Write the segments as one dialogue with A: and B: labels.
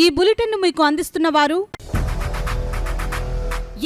A: ఈ బులెటిన్ మీకు అందిస్తున్న వారు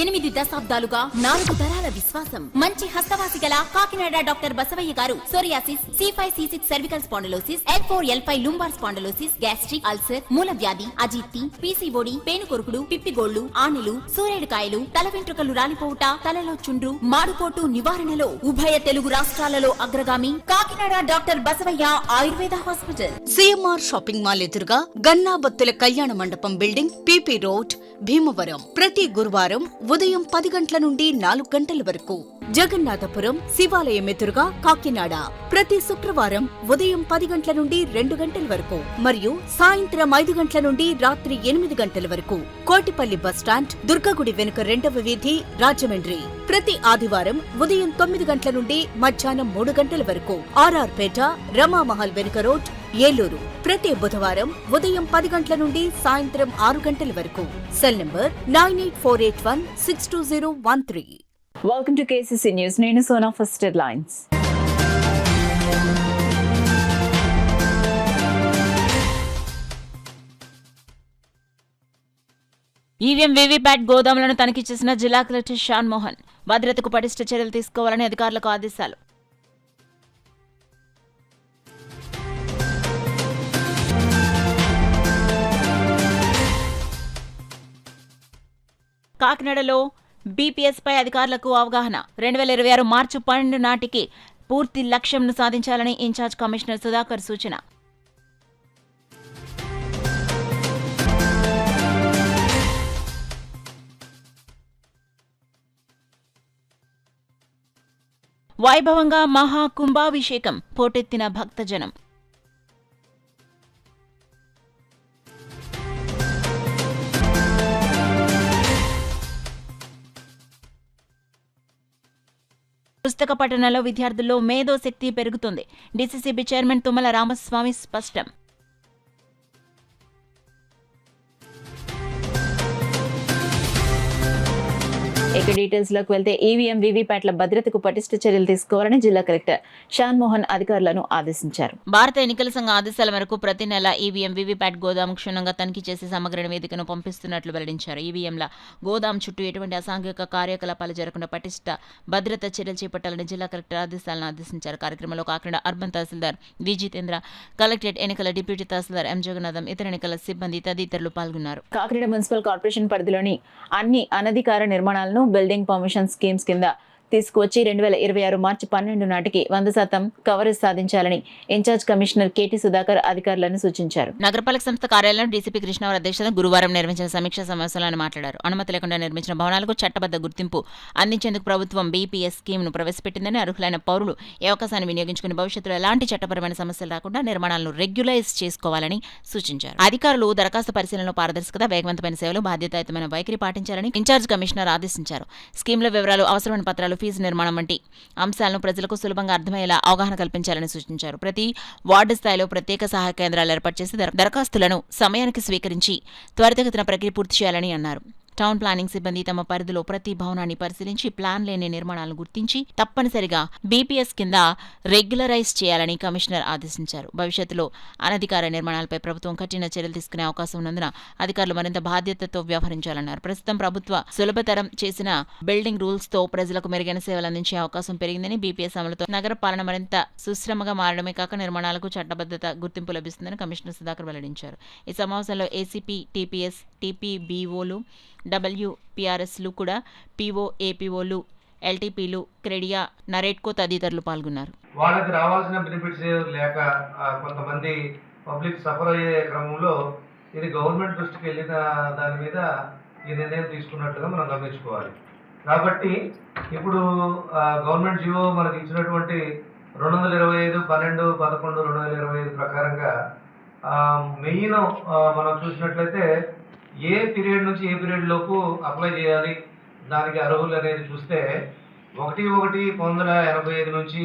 B: 8 దశాబ్దాలుగా 4 తరాల విశ్వాసం. మంచి హస్తవాసి గల కాకినాడ డాక్టర్ బసవయ్య గారు psoriasis, C5C6 cervical spondylosis, L4L5 lumbar spondylosis, gastric ulcer, మూల వ్యాధి, అజీర్తి, పీసీఓడి, పేనుకొరుకుడు, పిప్పిగోళ్లు, ఆనెలు, సూరేడుకాయలు, తల వెంట్రుకలు రాలిపోవుట, తలలో చుండ్రు, మాడుపోటు నివారణలో ఉభయ తెలుగు రాష్ట్రాలలో అగ్రగామి Kakinada doctor Basavayya Ayurveda hospital.
C: CMR shopping mall ఎదురుగా గన్నాబత్తుల కళ్యాణ మండపం బిల్డింగ్, పిపి రోడ్, భీమవరం. ప్రతి గురువారం ఉదయం 10 గంటల నుండి 4 గంటల వరకు. జగన్నాథపురం శివాలయం ఎదురుగా కాకినాడ ప్రతి శుక్రవారం ఉదయం 10 గంటల నుండి 2 గంటల వరకు మరియు సాయంత్రం 5 గంటల నుండి రాత్రి 8 గంటల వరకు. కోటిపల్లి బస్టాండ్, దుర్గగుడి వెనుక 2వ వీధి, రాజమండ్రి. ప్రతి ఆదివారం ఉదయం 9 గంటల నుండి మధ్యాహ్నం 3 గంటల వరకు. ఆర్ఆర్ పేట, రమామహల్ వెనుక రోడ్, ఏలూరు. ప్రతి బుధవారం ఉదయం 10 గంటల నుండి సాయంత్రం 6 గంటల వరకు. Cell number 9848162013.
D: Welcome to KCC News. నేను Sona. First headlines.
E: EVM VVPAT గోదాములను తనిఖీ చేసిన జిల్లా కలెక్టర్ షాన్ మోహన్. భద్రతకు పటిష్ట చర్యలు తీసుకోవాలని అధికారులకు ఆదేశాలు. కాకినాడలో బీపీఎస్ పై అధికారులకు అవగాహన. 2026 మార్చి 12 నాటికి పూర్తి లక్ష్యంను సాధించాలని ఇన్ఛార్జ్ కమిషనర్ సుధాకర్ సూచన. వైభవంగా మహా కుంభాభిషేకం, పోటెత్తిన భక్తజనం. పుస్తక పఠనంలో విద్యార్థుల్లో మేధోశక్తి పెరుగుతుంది. డీసీసీబీ చైర్మన్ తుమ్మల రామస్వామి స్పష్టం.
D: ఇక డీటెయిల్స్ లోకి వెళ్తే ఈవీఎం వీవీప్యాట్ల భద్రతకు పటిష్ట చర్యలు తీసుకోవాలని జిల్లా కలెక్టర్ షాన్ మోహన్ అధికారులను ఆదేశించారు.
E: భారత ఎన్నికల సంఘ ఆదేశాల మేరకు ప్రతి నెల ఈవీఎం వీవీప్యాట్ గోదాం క్షుణ్ణంగా తనిఖీ చేసి సమగ్ర నివేదికను పంపిస్తున్నట్లు వెల్లడించారు. ఈవీఎంల గోదాం చుట్టూ ఎటువంటి అసాంఘిక కార్యకలాపాలు జరగకుండా పటిష్ట భద్రత చర్యలు చేపట్టాలని జిల్లా కలెక్టర్ ఆదేశాలను ఆదేశించారు. కార్యక్రమంలో కాకినాడ అర్బన్ తహసీల్దార్ వి జితేంద్ర, కలెక్టరేట్ ఎన్నికల డిప్యూటీ తహసీల్దార్ ఎం జగన్నాథం, ఇతర ఎన్నికల సిబ్బంది తదితరులు పాల్గొన్నారు.
D: కాకినాడ మున్సిపల్ కార్పొరేషన్ పరిధిలోని అన్ని అనధికార నిర్మాణాలను బిల్డింగ్ పర్మిషన్ స్కీమ్స్ కింద తీసుకువచ్చి 2026 మార్చి 12 నాటికి 100% కవరేజ్ సాధించాలని ఇన్ఛార్జ్ కమిషనర్ కేటీ సుధాకర్ అధికారులను సూచించారు.
E: నగరపాలక సంస్థ కార్యాలయం డీసీపీ కృష్ణావర్ అధ్యక్షతన గురువారం నిర్వహించిన సమీక్షా సమావేశంలో ఆయన మాట్లాడారు. అనుమతి లేకుండా నిర్మించిన భవనాలకు చట్టబద్ధ గుర్తింపు అందించేందుకు ప్రభుత్వం బీపీఎస్ స్కీమ్ను ప్రవేశపెట్టిందని, అర్హులైన పౌరులు ఈ అవకాశాన్ని వినియోగించుకుని భవిష్యత్తులో ఎలాంటి చట్టపరమైన సమస్యలు రాకుండా నిర్మాణాలను రెగ్యులైజ్ చేసుకోవాలని సూచించారు. అధికారులు దరఖాస్తు పరిశీలనలో పారదర్శకత, వేగవంతమైన సేవలు, బాధ్యతాయుతమైన వైఖరి పాటించాలని ఇన్ఛార్జ్ కమిషనర్ ఆదేశించారు. స్కీమ్ల వివరాలు, అవసరమైన పత్రాలు, ఫీజు నిర్మాణం వంటి అంశాలను ప్రజలకు సులభంగా అర్థమయ్యేలా అవగాహన కల్పించాలని సూచించారు. ప్రతి వార్డు స్థాయిలో ప్రత్యేక సహాయ కేంద్రాలు ఏర్పాటు చేసి దరఖాస్తులను సమయానికి స్వీకరించి త్వరితగతిన ప్రక్రియ పూర్తి చేయాలని అన్నారు. టౌన్ ప్లానింగ్ సిబ్బంది తమ పరిధిలో ప్రతి భవనాన్ని పరిశీలించి ప్లాన్ లేని నిర్మాణాలను గుర్తించి తప్పనిసరిగా బీపీఎస్ కింద రెగ్యులరైజ్ చేయాలని కమిషనర్ ఆదేశించారు. భవిష్యత్తులో అనధికార నిర్మాణాలపై ప్రభుత్వం కఠిన చర్యలు తీసుకునే అవకాశం ఉన్నందున అధికారులు మరింత బాధ్యతతో వ్యవహరించాలన్నారు. ప్రస్తుతం ప్రభుత్వ సులభతరం చేసిన బిల్డింగ్ రూల్స్ తో ప్రజలకు మెరుగైన సేవలు అందించే అవకాశం పెరిగిందని, బీపీఎస్ అమలుతో నగర పాలన మరింత సుశ్రమగా మారడమే కాక నిర్మాణాలకు చట్టబద్ధత గుర్తింపు లభిస్తుందని కమిషనర్ సుధాకర్ వెల్లడించారు. ఈ సమావేశంలో ఏసీపీ, టీపీఎస్, టీపీబీఓలు, డబ్ల్యూపీఆర్ఎస్లు కూడా పీఓ, ఏపీఓలు, ఎల్టీపీలు, క్రెడియా, నరేట్కో తదితరులు పాల్గొన్నారు.
F: వాళ్ళకి రావాల్సిన బెనిఫిట్స్ లేక కొంతమంది పబ్లిక్ సఫర్ అయ్యే క్రమంలో ఇది గవర్నమెంట్ దృష్టికి వెళ్ళిన దాని మీద ఈ నిర్ణయం తీసుకున్నట్టుగా మనం గమనించుకోవాలి. కాబట్టి ఇప్పుడు గవర్నమెంట్ జీవో మనకి ఇచ్చినటువంటి 225/12/11/2025 ప్రకారంగా మెయిన్ మనం చూసినట్లయితే ఏ పీరియడ్ నుంచి ఏ పీరియడ్ లోపు అప్లై చేయాలి, దానికి అర్హులు అనేది చూస్తే 1/1/1985 నుంచి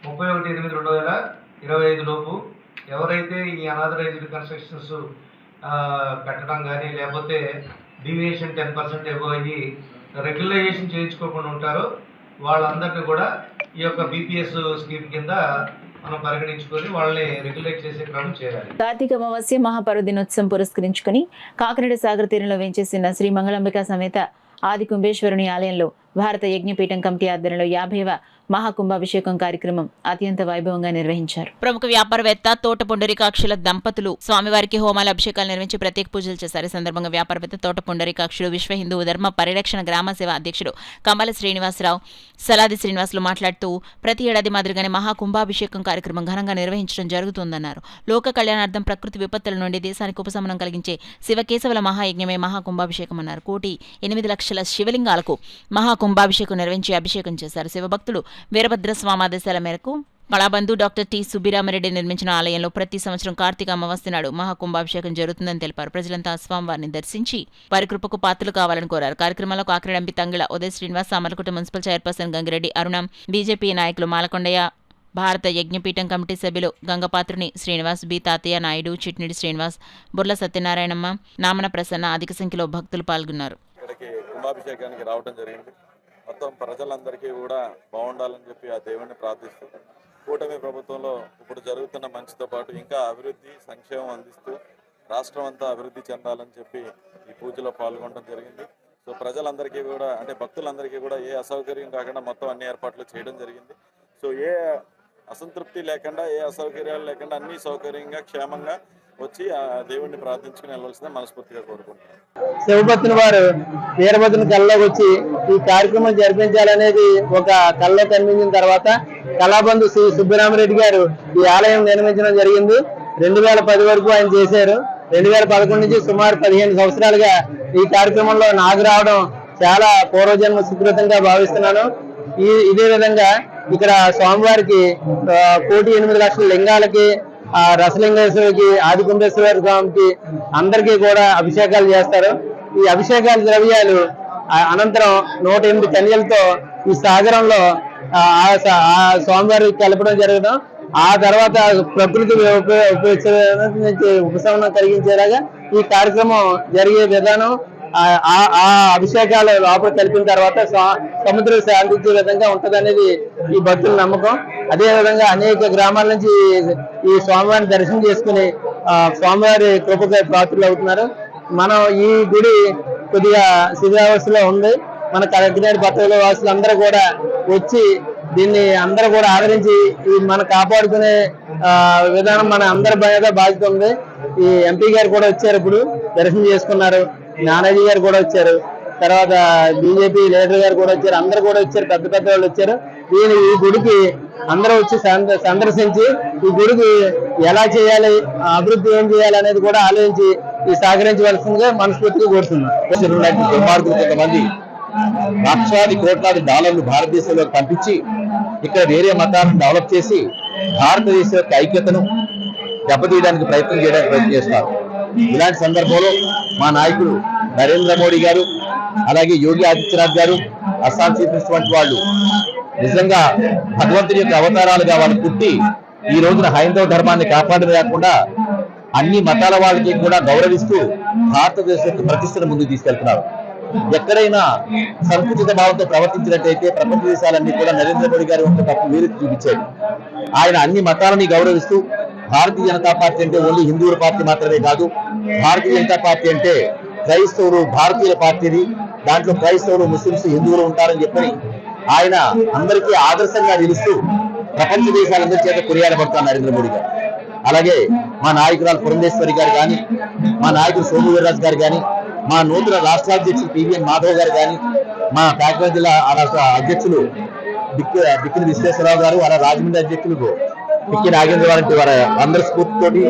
F: 31/8/2025 లోపు ఎవరైతే ఈ అనాథరైజ్డ్ కన్స్ట్రక్షన్స్ కట్టడం కానీ లేకపోతే డీవియేషన్ 10% ఎబో అయ్యి రెగ్యులైజేషన్ చేయించుకోకుండా ఉంటారో వాళ్ళందరినీ కూడా ఈ యొక్క బీపీఎస్ స్కీమ్ కింద మనం పరిగణించుకొని వాళ్ళని రెగ్యులేట్ చేసే క్రమం చేయాలి.
D: కార్తీక అమావాస్య మహాపర్వదినోత్సవం పురస్కరించుకుని కాకినాడ సాగర్ తీరంలో వేంచేసిన శ్రీ మంగళంబిక సమేత ఆది కుంభేశ్వరుని ఆలయంలో భారత యజ్ఞపీఠం కమిటీ ఆధ్వర్యంలో 50వ మహాకుంభాభిషేకం కార్యక్రమం అత్యంత వైభవంగా నిర్వహించారు.
E: ప్రముఖ వ్యాపారవేత్త తోట పుండరీకాక్షుల దంపతులు స్వామివారికి హోమాల అభిషేకాలు నిర్వహించి ప్రత్యేక పూజలు చేశారు. ఈ సందర్భంగా వ్యాపారవేత్త తోట పుండరీకాక్షులు విశ్వ హిందూ ధర్మ పరిరక్షణ గ్రామ సేవ అధ్యక్షుడు కమల శ్రీనివాసరావు, సలాది శ్రీనివాసులు మాట్లాడుతూ ప్రతి ఏడాది మాదిరిగానే మహాకుంభాభిషేకం కార్యక్రమం ఘనంగా నిర్వహించడం జరుగుతుందన్నారు. లోక కళ్యాణార్థం ప్రకృతి విపత్తుల నుండి దేశానికి ఉపశమనం కలిగించే శివకేశవుల మహాయజ్ఞమే మహాకుంభాభిషేకం అన్నారు. 1,8,00,000 శివలింగాలకు మహాకుంభాభిషేకం నిర్వహించి అభిషేకం చేశారు. శివభక్తులు వీరభద్ర స్వామి ఆదేశాల మేరకు కళాబంధు డాక్టర్ టి సుబ్బిరామరెడ్డి నిర్మించిన ఆలయంలో ప్రతి సంవత్సరం కార్తీక అమావాస్య నాడు మహాకుంభాభిషేకం జరుగుతుందని తెలిపారు. ప్రజలంతా స్వామివారిని దర్శించి వారి కృపకు పాత్రలు కావాలని కోరారు. కార్యక్రమంలో Kakinada MP Thangella Uday Srinivas, Samarlakota municipal chairperson Gangireddy Aruna, BJP నాయకులు మాలకొండయ్య, భారత యజ్ఞపీఠం కమిటీ సభ్యులు గంగపాత్రుని శ్రీనివాస్, బి తాతయ్య నాయుడు, చిట్నిడి శ్రీనివాస్, బుర్ల సత్యనారాయణమ్మ, నామన ప్రసన్న అధిక సంఖ్యలో భక్తులు పాల్గొన్నారు.
G: కుంభాభిషేకానికి రావడం జరిగింది. మొత్తం ప్రజలందరికీ కూడా బాగుండాలని చెప్పి ఆ దేవుణ్ణి ప్రార్థిస్తూ కూటమి ప్రభుత్వంలో ఇప్పుడు జరుగుతున్న మంచితో పాటు ఇంకా అభివృద్ధి సంక్షేమం అందిస్తూ రాష్ట్రం అంతా అభివృద్ధి చెందాలని చెప్పి ఈ పూజలో పాల్గొనడం జరిగింది. సో ప్రజలందరికీ కూడా అంటే భక్తులందరికీ కూడా ఏ అసౌకర్యం కాకుండా మొత్తం అన్ని ఏర్పాట్లు చేయడం జరిగింది. సో ఏ అసంతృప్తి లేకుండా ఏ అసౌకర్యాలు లేకుండా అన్ని సౌకర్యంగా క్షేమంగా వచ్చి ఆ దేవుణ్ణి ప్రార్థించుకుని వెళ్ళవలసిందే మనస్ఫూర్తిగా కోరుకుంటున్నాను.
H: శివభక్తుని వారు వీరభద్రుని కళ్ళలోకి వచ్చి ఈ కార్యక్రమం జరిపించాలనేది ఒక కళ్ళలో కనిపించిన తర్వాత కళాబంధు శ్రీ సుబ్బరామరెడ్డి గారు ఈ ఆలయం నిర్మించడం జరిగింది. 2010 వరకు ఆయన చేశారు. 2011 నుంచి సుమారు 15 సంవత్సరాలుగా ఈ కార్యక్రమంలో నాకు రావడం చాలా పూర్వజన్మ సుకృతంగా భావిస్తున్నాను. ఇదే విధంగా ఇక్కడ స్వామివారికి 1,8,00,000 లింగాలకి, రసలింగేశ్వరికి, ఆది కుంభేశ్వర స్వామికి అందరికీ కూడా అభిషేకాలు చేస్తారు. ఈ అభిషేకాల ద్రవ్యాలు అనంతరం 108 కన్యలతో ఈ సాగరంలో స్వామివారికి కలపడం జరగడం, ఆ తర్వాత ప్రకృతి ఉపశమనం కలిగించేలాగా ఈ కార్యక్రమం జరిగే విధానం, ఆ అభిషేకాలు లోపల కలిపిన తర్వాత సముద్రం శాంతించే విధంగా ఉంటదనేది ఈ భక్తుల నమ్మకం. అదే విధంగా అనేక గ్రామాల నుంచి ఈ స్వామివారిని దర్శనం చేసుకుని స్వామివారి కృపకు పాత్రలు అవుతున్నారు. మనం ఈ గుడి కొద్దిగా శిథిలావస్థలో ఉంది. మన కాకినాడ పట్టణ వాసులందరూ కూడా వచ్చి దీన్ని అందరూ కూడా ఆదరించి మనం కాపాడుకునే విధానం మన అందరి బాధ్యత ఉంది. ఈ ఎంపీ గారు కూడా వచ్చారు, ఇప్పుడు దర్శనం చేసుకున్నారు. నానాజీ గారు కూడా వచ్చారు, తర్వాత బీజేపీ లీడర్ గారు కూడా వచ్చారు, అందరు కూడా వచ్చారు, పెద్ద పెద్ద వాళ్ళు వచ్చారు. ఈ గుడికి అందరూ వచ్చి సందర్శించి ఈ గుడికి ఎలా చేయాలి, అభివృద్ధి ఏం చేయాలి అనేది కూడా ఆలోచించి ఈ సహకరించవలసిందిగా మనస్ఫూర్తిగా కోరుతున్నాం.
I: కొంతమంది లక్షాది కోట్లాది డాలర్లు భారతదేశంలో పంపించి ఇక్కడ వేరే మతాలను డెవలప్ చేసి భారతదేశం యొక్క ఐక్యతను దెబ్బతీయడానికి ప్రయత్నం చేస్తారు. ఇలాంటి సందర్భంలో మా నాయకులు నరేంద్ర మోడీ గారు, అలాగే యోగి ఆదిత్యనాథ్ గారు, అస్సాం చీఫ్ మినిస్టర్ వంటి వాళ్ళు నిజంగా భగవంతుని యొక్క అవతారాలుగా వాళ్ళు పుట్టి ఈ రోజున హైందవ ధర్మాన్ని కాపాడమే కాకుండా అన్ని మతాల వాళ్ళకి కూడా గౌరవిస్తూ భారతదేశ యొక్క ప్రతిష్టను ముందుకు తీసుకెళ్తున్నారు. ఎక్కడైనా సంకుచిత భావంతో ప్రవర్తించినట్టయితే ప్రపంచ దేశాలన్నీ కూడా నరేంద్ర మోడీ గారి యొక్క తప్పు వీరు చూపించాడు. ఆయన అన్ని మతాలని గౌరవిస్తూ భారతీయ జనతా పార్టీ అంటే ఓన్లీ హిందువుల పార్టీ మాత్రమే కాదు, భారతీయ జనతా పార్టీ అంటే క్రైస్తవులు భారతీయుల పార్టీని, దాంట్లో క్రైస్తవులు, ముస్లింస్, హిందువులు ఉంటారని చెప్పని ఆయన అందరికీ ఆదర్శంగా నిలుస్తూ ప్రపంచ దేశాలందరి చేత కొనియాడబడతారు నరేంద్ర మోడీ గారు. అలాగే మా నాయకురాలు పురంధేశ్వరి గారు కానీ, మా నాయకుడు సోము వీర్రాజు గారు కానీ, మా నూతన రాష్ట్ర అధ్యక్షులు పివిఎన్ మాధవ్ గారు కానీ, మా కాకినాడ జిల్లా రాష్ట్ర అధ్యక్షులు బిక్కిన విశ్వేశ్వరరావు గారు, అలా రాజమండ్రి అధ్యక్షులు పిక్కి నాగేంద్ర వారి వారి అందరి స్ఫూర్తితోటి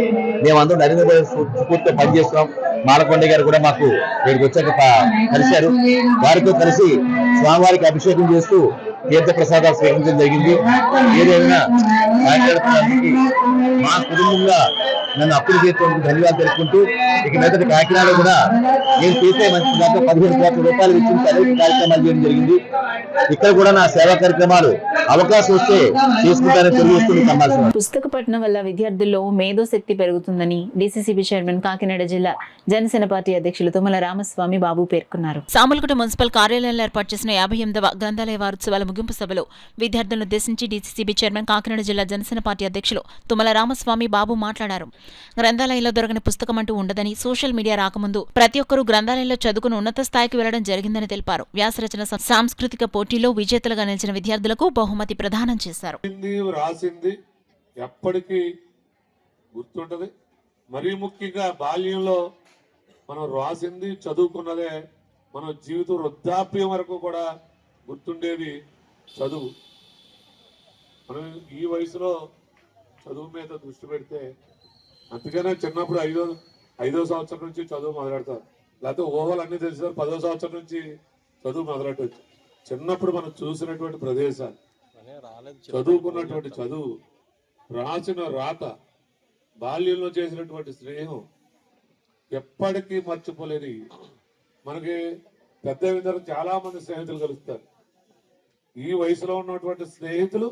I: మేమందరం నరేంద్ర మోడీ స్ఫూర్తితో పనిచేస్తున్నాం. మాలకొండ గారు కూడా మాకు ఇక్కడికి వచ్చాక కలిశారు. వారితో కలిసి స్వామివారికి అభిషేకం చేస్తూ తీర్థ ప్రసాదాలు స్వీకరించడం జరిగింది. ఏదైనా మా కుటుంబంగా నన్ను అప్పులు చేసేందుకు ధన్యవాదాలు తెలుపుకుంటూ ఇక మీదట కాకినాడ కూడా నేను చేసే మంచి దాంట్లో 15 కోట్ల రూపాయలు వెచ్చించి అనేక కార్యక్రమాలు చేయడం జరిగింది. ఇక్కడ కూడా నా సేవా కార్యక్రమాలు అవకాశం వస్తే చేసుకుంటారని తెలియజేస్తుంది కమ్మాల్సిన.
D: పుస్తక పఠనం వల్ల విద్యార్థుల్లో మేధోశక్తి పెరుగుతుందని డీసీసీబీ చైర్మన్ కాకినాడ జిల్లా జనసేన పార్టీ అధ్యక్షులు తుమ్మల రామస్వామి బాబు పేర్కొన్నారు.
E: సామర్లకోట మున్సిపల్ కార్యాలయంలో ఏర్పాటు చేసిన 58వ గ్రంథాలయ వారోత్సవాల ముగింపు సభలో విద్యార్థులను ఉద్దేశించి డీసీసీబీ చైర్మన్ కాకినాడ జిల్లా జనసేన పార్టీ అధ్యక్షులు తుమ్మల రామస్వామి బాబు మాట్లాడారు. గ్రంథాలయంలో దొరకని పుస్తకం అంటూ ఉండదని, సోషల్ మీడియా రాకముందు ప్రతి ఒక్కరూ గ్రంథాలయంలో చదువుకుని ఉన్నత స్థాయికి వెళ్లడం జరిగిందని తెలిపారు. వ్యాసరచన సాంస్కృతిక పోటీలో విజేతలుగా నిలిచిన విద్యార్థులకు బహుమతి ప్రదానం చేశారు.
J: రాసింది ఎప్పటికీ గుర్తుంటది. మరీ ముఖ్యంగా బాల్యంలో మనం రాసింది చదువుకున్నదే మన జీవితం వృద్ధాప్యం వరకు కూడా గుర్తుండేది చదువు. మనం ఈ వయసులో చదువు మీద దృష్టి పెడితే అందుకనే చిన్నప్పుడు ఐదో సంవత్సరం నుంచి చదువు మొదలెడతారు. లేకపోతే ఓవల్ అన్ని తెలిసారు 10వ సంవత్సరం నుంచి చదువు మొదలెట్టవచ్చు. చిన్నప్పుడు మనం చూసినటువంటి ప్రదేశాలు, చదువుకున్నటువంటి చదువు, రాసిన రాత, బాల్యంలో చేసినటువంటి స్నేహం ఎప్పటికీ మర్చిపోలేని. మనకి పెద్ద విధంగా చాలా మంది స్నేహితులు కలుస్తారు. ఈ వయసులో ఉన్నటువంటి స్నేహితులు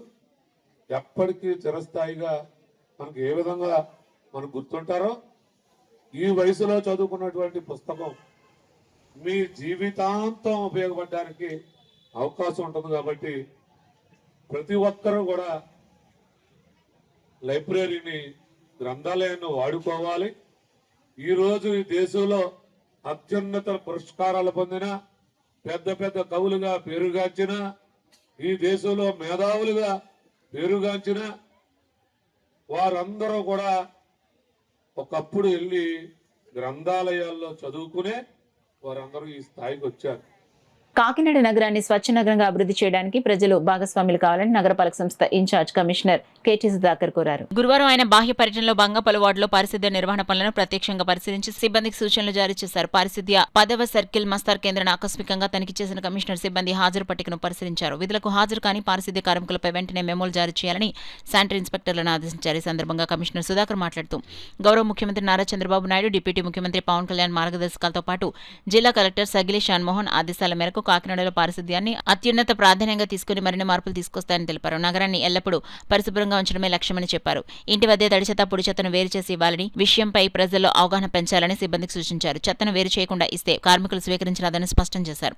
J: ఎప్పటికీ చిరస్థాయిగా మనకు ఏ విధంగా మనకు గుర్తుంటారో ఈ వయసులో చదువుకున్నటువంటి పుస్తకం మీ జీవితాంతం ఉపయోగపడడానికి అవకాశం ఉంటుంది. కాబట్టి ప్రతి ఒక్కరూ కూడా లైబ్రరీని, గ్రంథాలయాన్ని వాడుకోవాలి. ఈరోజు ఈ దేశంలో అత్యున్నత పురస్కారాలు పొందిన పెద్ద పెద్ద కవులుగా పేరుగాంచిన, ఈ దేశంలో మేధావులుగా పేరుగాంచిన వారందరూ కూడా ఒకప్పుడు వెళ్ళి గ్రంథాలయాల్లో చదువుకునే వారందరూ ఈ స్థాయికి వచ్చారు.
D: కాకినాడ నగరాన్ని స్వచ్ఛ నగరంగా అభివృద్ధి చేయడానికి ప్రజలు భాగస్వాములు కావాలని నగరపాలక సంస్థ ఇన్ఛార్జ్ కమిషనర్ కేటీ సుధాకర్ కోరారు.
E: గురువారం ఆయన బాహ్య పర్యటనలో బంగా పలు వార్డులో పారిశుద్ధ్య నిర్వహణ పనులను ప్రత్యక్షంగా పరిశీలించి సిబ్బందికి సూచనలు జారీ చేశారు. పారిశుద్ధ్య 10వ సర్కిల్ మస్తార్ కేంద్రాన్ని ఆకస్మికంగా తనిఖీ చేసిన కమిషనర్ సిబ్బంది హాజరు పట్టికను పరిశీలించారు. విధులకు హాజరు కాని పారిశుద్ధ్య కార్మికులపై వెంటనే మెమోలు జారీ చేయాలని శానిటరీ ఇన్స్పెక్టర్లను ఆదేశించారు. ఈ సందర్భంగా కమిషనర్ సుధాకర్ మాట్లాడుతూ గౌరవ ముఖ్యమంత్రి నారా చంద్రబాబు నాయుడు, డిప్యూటీ ముఖ్యమంత్రి పవన్ కళ్యాణ్ మార్గదర్శకాలతో పాటు జిల్లా కలెక్టర్ సగిలి షాన్మోహన్ ఆదేశాల మేరకు కాకినాడలో పారిశుద్ధ్యాన్ని అత్యున్నత ప్రాధాన్యంగా తీసుకుని మరిన్ని మార్పులు తీసుకొస్తాయని తెలిపారు. నగరాన్ని ఎల్లప్పుడూ పరిశుభ్రంగా ఉంచడమే లక్ష్యమని చెప్పారు. ఇంటి వద్దే తడి చెత్త, పొడి చెత్తను వేరు చేసి ఇవ్వాలని, విషయంపై ప్రజల్లో అవగాహన పెంచాలని సిబ్బందికి సూచించారు. చెత్తను వేరు చేయకుండా ఇస్తే కార్మికులు స్వీకరించరాదని స్పష్టం చేశారు.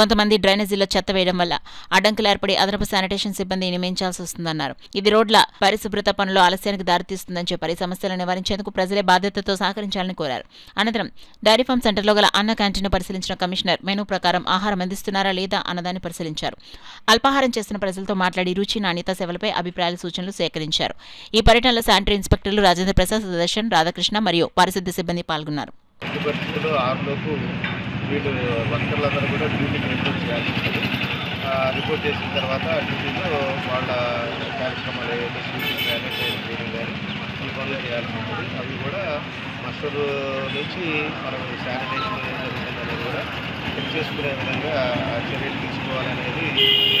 E: కొంతమంది డ్రైనేజీల్లో చెత్త వేయడం వల్ల అడ్డంకులు ఏర్పడి అదనపు శానిటేషన్ సిబ్బంది నియమించాల్సి వస్తుందన్నారు. ఇది రోడ్ల పరిశుభ్రత పనుల్లో ఆలస్యానికి దారితీస్తుందని చెప్పారు. ఈ సమస్యలను నివారించేందుకు ప్రజలే బాధ్యతతో సహకరించాలని కోరారు. అనంతరం డైరీ ఫామ్ సెంటర్లో గల అన్న క్యాంటీన్ పరిశీలించిన కమిషనర్ మెనూ ప్రకారం ఆహారం అందిస్తున్నారా లేదా అన్నదాన్ని పరిశీలించారు. అల్పాహారం చేస్తున్న ప్రజలతో మాట్లాడి రుచి, నాణ్యత, సేవలపై అభిప్రాయాలు, సూచనలు సేకరించారు. ఈ పర్యటనలో శానిటరీ ఇన్స్పెక్టర్లు రాజేంద్ర ప్రసాద్, సుదర్శన్, రాధాకృష్ణ మరియు పారిశుద్ధ్య సిబ్బంది పాల్గొన్నారు.
F: రిపోర్ట్ చేసిన తర్వాత డ్యూటీలో వాళ్ళ కార్యక్రమాలు ఏదైతే షూటింగ్ కానీ ట్రైనింగ్ కానీ ఈ పనులు చేయాల్సి ఉంటుంది. అవి కూడా మస్టర్ నుంచి మనం శానిటైజేషన్ జరుగుతుందనేది కూడా చెక్ చేసుకునే విధంగా చర్యలు తీసుకోవాలనేది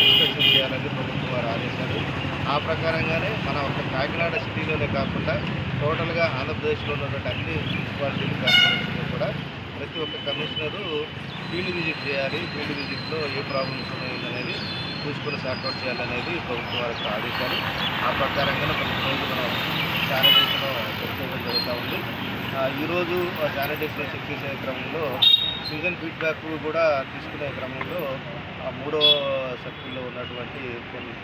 F: ఇన్స్పెక్షన్ చేయాలని ప్రభుత్వం వారు ఆదేశాలు. ఆ ప్రకారంగానే మన ఒక కాకినాడ సిటీలోనే కాకుండా టోటల్గా ఆంధ్రప్రదేశ్లో ఉన్నటువంటి అన్ని మున్సిపాలిటీలు, కార్పొరేషన్లు కూడా ప్రతి ఒక్క కమిషనరు ఫీల్డ్ విజిట్ చేయాలి. ఫీల్డ్ విజిట్లో ఏ ప్రాబ్లమ్స్ ఉన్నాయనేది చూసుకొని సార్ట్అవుట్ చేయాలనేది ప్రభుత్వం వారికి ఆదేశాలు. ఆ ప్రకారంగానే ప్రతిరోజు మనం శానిటేషన్ చెక్ చేయడం జరుగుతూ ఉంది. ఈరోజు శానిటేషన్ చెక్ చేసే క్రమంలో సిటిజన్ ఫీడ్బ్యాక్ కూడా తీసుకునే క్రమంలో 3వ సర్కిల్లో ఉన్నటువంటి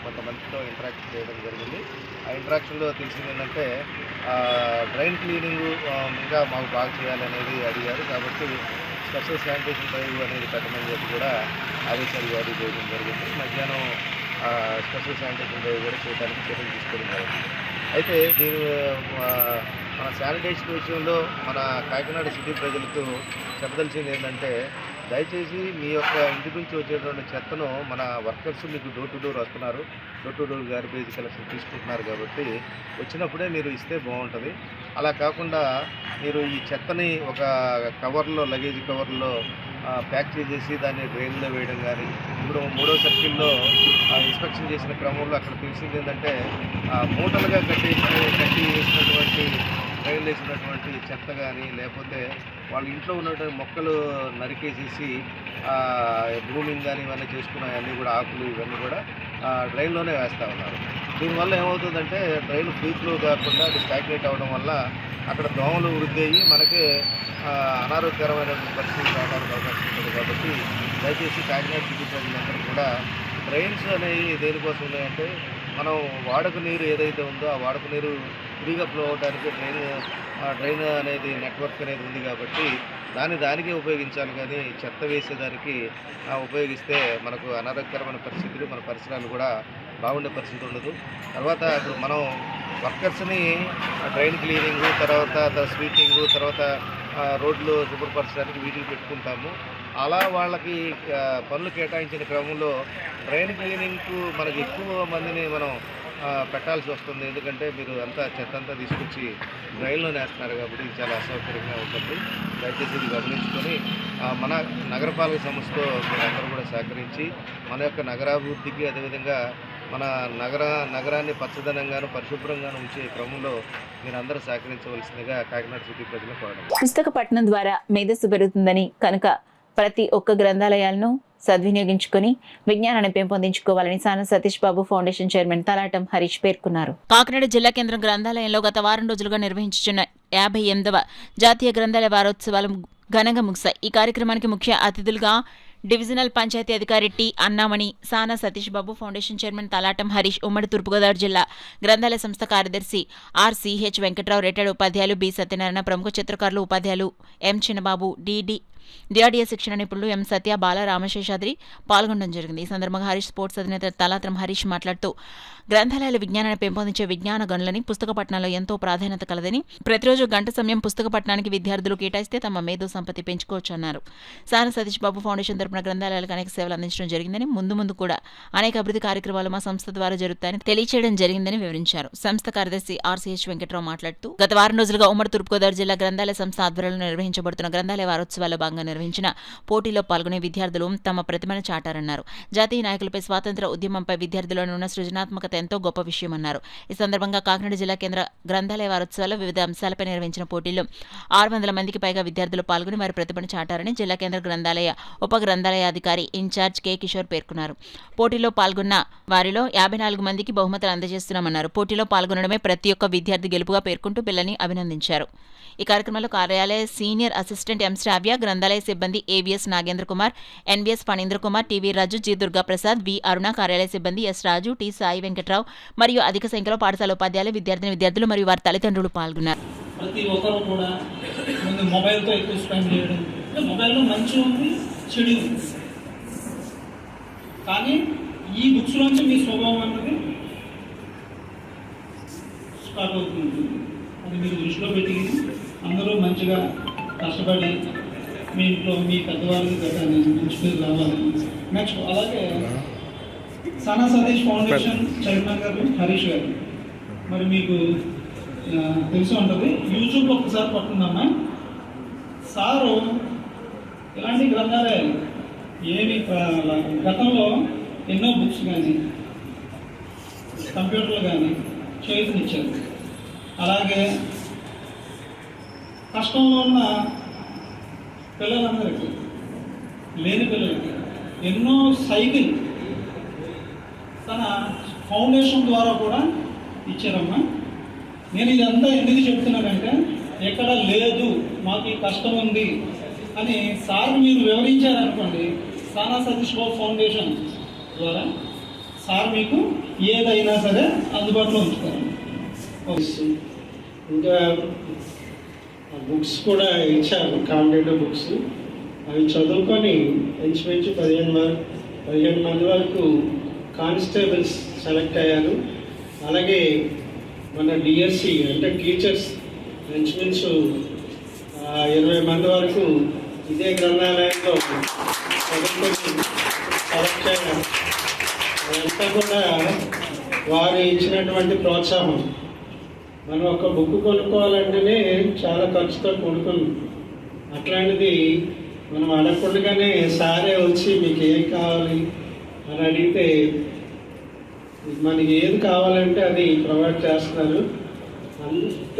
F: కొంతమందితో ఇంటరాక్ట్ చేయడం జరిగింది. ఆ ఇంటరాక్షన్లో తెలిసింది ఏంటంటే డ్రైన్ క్లీనింగ్ ఇంకా మాకు బాగా చేయాలనేది అడిగారు. కాబట్టి స్పెషల్ శానిటేషన్ డ్రైవ్ అనేది పెట్టమని చెప్పి కూడా ఆదేశాలు జారీ చేయడం జరిగింది. మధ్యాహ్నం స్పెషల్ శానిటేషన్ డ్రైవ్ కూడా చేయడానికి చర్యలు తీసుకోవడం జరిగింది. అయితే దీని మన శానిటేషన్ విషయంలో మన కాకినాడ సిటీ ప్రజలకు చెప్పదలిసింది ఏంటంటే, దయచేసి మీ యొక్క ఇంటి నుంచి వచ్చేటువంటి చెత్తను మన వర్కర్స్ మీకు డోర్ టు డోర్ వస్తున్నారు, door to door garbage collection తీసుకుంటున్నారు. కాబట్టి వచ్చినప్పుడే మీరు ఇస్తే బాగుంటుంది. అలా కాకుండా మీరు ఈ చెత్తని ఒక కవర్లో, లగేజ్ కవర్లో ప్యాక్ చేసేసి దాన్ని డ్రైన్లో వేయడం కానీ, ఇప్పుడు 3వ సర్కిల్లో ఇన్స్పెక్షన్ చేసిన క్రమంలో అక్కడ తెలిసింది ఏంటంటే మూటలుగా కట్టి వేసినటువంటి ట్రైన్లు వేసినటువంటి చెత్త కానీ లేకపోతే వాళ్ళ ఇంట్లో ఉన్నటువంటి మొక్కలు నరికేసేసి గ్రూమింగ్ కానీ ఇవన్నీ చేసుకున్నవన్నీ కూడా ఆకులు ఇవన్నీ కూడా డ్రైన్లోనే వేస్తూ ఉన్నారు. దీనివల్ల ఏమవుతుందంటే డ్రైన్ ఫ్రీ ఫ్లో కాకుండా అది స్టాగ్నేట్ అవ్వడం వల్ల అక్కడ దోమలు వృద్ధి అయ్యి మనకి అనారోగ్యకరమైన పరిస్థితులు రావడానికి అవకాశం ఉంటుంది. కాబట్టి దయచేసి కాకినాడ సిటీ ప్రజలందరూ కూడా డ్రైన్స్ అనేవి దేనికోసం ఉన్నాయంటే మనం వాడుక నీరు ఏదైతే ఉందో ఆ వాడుక నీరు ఫ్రీగా ఫ్లో అవడానికి డ్రైన్ అనేది నెట్వర్క్ అనేది ఉంది కాబట్టి దానికే ఉపయోగించాలి. కానీ చెత్త వేసేదానికి ఉపయోగిస్తే మనకు అనారోగ్యకరమైన పరిస్థితులు, మన పరిసరాలు కూడా బాగుండే పరిస్థితి ఉండదు. తర్వాత ఇప్పుడు మనం వర్కర్స్ని డ్రైన్ క్లీనింగు, తర్వాత స్వీపింగు, తర్వాత రోడ్లు శుభ్రపరచడానికి వీటికి పెట్టుకుంటాము. అలా వాళ్ళకి పనులు కేటాయించిన క్రమంలో డ్రైన్ క్లీనింగ్కు మనకి ఎక్కువ మందిని మనం పెట్టాల్సి వస్తుంది. ఎందుకంటే మీరు అంతా చెత్త అంతా తీసుకొచ్చి డ్రైన్లో వేస్తున్నారు కాబట్టి ఇది చాలా అసౌకర్యంగా ఉంటుంది. దయచేసి ఇది గమనించుకొని మన నగరపాలక సంస్థతో మీరందరూ కూడా సహకరించి మన యొక్క నగరాభివృద్ధికి, అదేవిధంగా మన నగరాన్ని పచ్చదనంగాను పరిశుభ్రంగాను ఉంచే క్రమంలో మీరందరూ సహకరించవలసిందిగా కాకినాడ సిటీ ప్రజలు కోరడం.
D: పుస్తక పఠనం ద్వారా మేధస్సు పెరుగుతుందని కనుక ప్రతి ఒక్క గ్రంథాలయాలను సద్వినియోగించుకుని విజ్ఞానాన్ని పెంపొందించుకోవాలని సాన సతీష్ బాబు ఫౌండేషన్ చైర్మన్ తలాటం హరీష్ పేర్కొన్నారు.
E: కాకినాడ జిల్లా కేంద్రం గ్రంథాలయంలో గత వారం రోజులుగా నిర్వహించుచున్న 58వ జాతీయ గ్రంథాలయ వారోత్సవాలు ఘనంగా ముగిశాయి. ఈ కార్యక్రమానికి ముఖ్య అతిథులుగా డివిజనల్ పంచాయతీ అధికారి టి అన్నామణి, సానా సతీష్ బాబు ఫౌండేషన్ చైర్మన్ తలాటం హరీష్, ఉమ్మడి తూర్పుగోదావరి జిల్లా గ్రంథాలయ సంస్థ కార్యదర్శి ఆర్సిహెచ్ వెంకట్రావు, రిటైర్డ్ ఉపాధ్యాయులు బి సత్యనారాయణ, ప్రముఖ చిత్రకారులు ఉపాధ్యాయులు ఎం చిన్నబాబు, డిఆర్డీఏ శిక్షణ నిపుణులు ఎం సత్య, బాల రామశేషాద్రి పాల్గొనడం జరిగింది. ఈ సందర్భంగా హరీష్ స్పోర్ట్స్ అధినేత తలాత్రం హరీష్ మాట్లాడుతూ గ్రంథాలయాల విజ్ఞానాన్ని పెంపొందించే విజ్ఞాన గనులని పుస్తక పఠనంలో ఎంతో ప్రాధాన్యత కలదని, ప్రతిరోజు గంట సమయం పుస్తక పఠనానికి విద్యార్థులు కేటాయిస్తే తమ మేధో సంపత్తి పెంచుకోవచ్చన్నారు. సాన సతీష్ బాబు ఫౌండేషన్ తరపున గ్రంథాలయాలకు అనేక సేవలు అందించడం జరిగిందని, ముందు కూడా అనేక అభివృద్ధి కార్యక్రమాలు మా సంస్థ ద్వారా జరుగుతాయని తెలియచేయడం జరిగిందని వివరించారు. సంస్థ కార్యదర్శి ఆర్సిహెచ్ వెంకట్రావు మాట్లాడుతూ గత వారం రోజులుగా ఉమ్మడి తూర్పుగోదావరి జిల్లా గ్రంథాలయ సంస్థ ఆధ్వర్యంలో నిర్వహించబడుతున్న గ్రంథాలయ వారోత్సవాల్లో భాగంగా నిర్వహించిన పోటీలో పాల్గొనే విద్యార్థులు తమ ప్రతిభను చాటారన్నారు. జాతీయ నాయకులపై, స్వాతంత్ర ఉద్యమంపై విద్యార్థులను ఉన్న సృజనాత్మకత ఎంతో గొప్ప విషయమన్నారు. ఈ సందర్భంగా కాకినాడ జిల్లా కేంద్ర గ్రంథాలయ వారోత్సవాల్లో వివిధ అంశాలపై నిర్వహించిన పోటీల్లో 600 మందికి పైగా విద్యార్థులు పాల్గొని వారి ప్రతిభను చాటారని జిల్లా కేంద్ర గ్రంథాలయ ఉప గ్రంథాలయాధికారి ఇన్ఛార్జ్ కె కిషోర్ పేర్కొన్నారు. పోటీలో పాల్గొన్న వారిలో 54 మందికి బహుమతులు అందజేస్తున్నామన్నారు. పోటీలో పాల్గొనడమే ప్రతి ఒక్క విద్యార్థి గెలుపుగా పేర్కొంటూ పిల్లల్ని అభినందించారు. ఈ కార్యక్రమంలో కార్యాలయ సీనియర్ అసిస్టెంట్ ఎం శ్రావ్య, గ్రంథాలయ సిబ్బంది AVS Nagendra Kumar, NVS Phanindra Kumar, TV Raju, G Durga Prasad, V Aruna, కార్యాలయ సిబ్బంది ఎస్ రాజు, టి సాయి వెంకట్రావు మరియు అధిక సంఖ్యలో పాఠశాల ఉపాధ్యాయులు, విద్యార్థులు మరియు వారి తల్లిదండ్రులు పాల్గొన్నారు.
K: ప్రతి ఒక్కరు కూడా ముందు మొబైల్తో ఎక్కువ స్పెండ్ చేయడం, మొబైల్లో మంచి ఉంది, చెడు ఉంది. కానీ ఈ బుక్స్ నుంచి మీ స్వభావం అన్నది స్టార్ట్ అవుతుంది. అది మీరు దృష్టిలో పెట్టి అందరూ మంచిగా కష్టపడి మీ ఇంట్లో మీ పెద్దవాళ్ళకి గట్టాన్ని మంచి పేరు రావాలి. నెక్స్ట్ అలాగే సానా సతీష్ ఫౌండేషన్ చైర్మన్ గారు హరీష్ గారు, మరి మీకు తెలిసి ఉంటుంది, యూట్యూబ్లో ఒకసారి పట్టుకుందమ్మా. సారు ఇలాంటి గ్రంథాలయాలు ఏమి గతంలో ఎన్నో బుక్స్ కానీ కంప్యూటర్లు కానీ చేతినిచ్చారు. అలాగే కష్టంలో ఉన్న పిల్లలందరికీ, లేని పిల్లలకి ఎన్నో సైకిల్ తన ఫౌండేషన్ ద్వారా కూడా ఇచ్చారమ్మా. నేను ఇదంతా ఎందుకు చెప్తున్నానంటే, ఎక్కడ లేదు మాకు ఈ కష్టం ఉంది అని సార్ మీరు వివరించారనుకోండి, సానా సతీష్ బాబు ఫౌండేషన్ ద్వారా సార్ మీకు ఏదైనా సరే అందుబాటులో ఉంచుతారు.
L: ఇంకా బుక్స్ కూడా ఇచ్చారు, కాంపిటేటివ్ బుక్స్. అవి చదువుకొని ఇంచుమించు 15 మంది వరకు కానిస్టేబుల్స్ సెలెక్ట్ అయ్యారు. అలాగే మన డిఎస్సి అంటే టీచర్స్ ఇంచుమించు 20 మంది వరకు ఇదే గ్రంథాలయంలో చదువుకొని సెలెక్ట్ అయ్యారు. అదంతా కూడా వారు ఇచ్చినటువంటి ప్రోత్సాహం. మనం ఒక బుక్ కొనుక్కోవాలంటేనే చాలా ఖర్చుతో కొనుక్కుంది. అట్లాంటిది మనం అడగకుండానే సారే వచ్చి మీకు ఏం కావాలి అని అడిగితే మనకి ఏది కావాలంటే అది ప్రొవైడ్ చేస్తున్నారు. అంత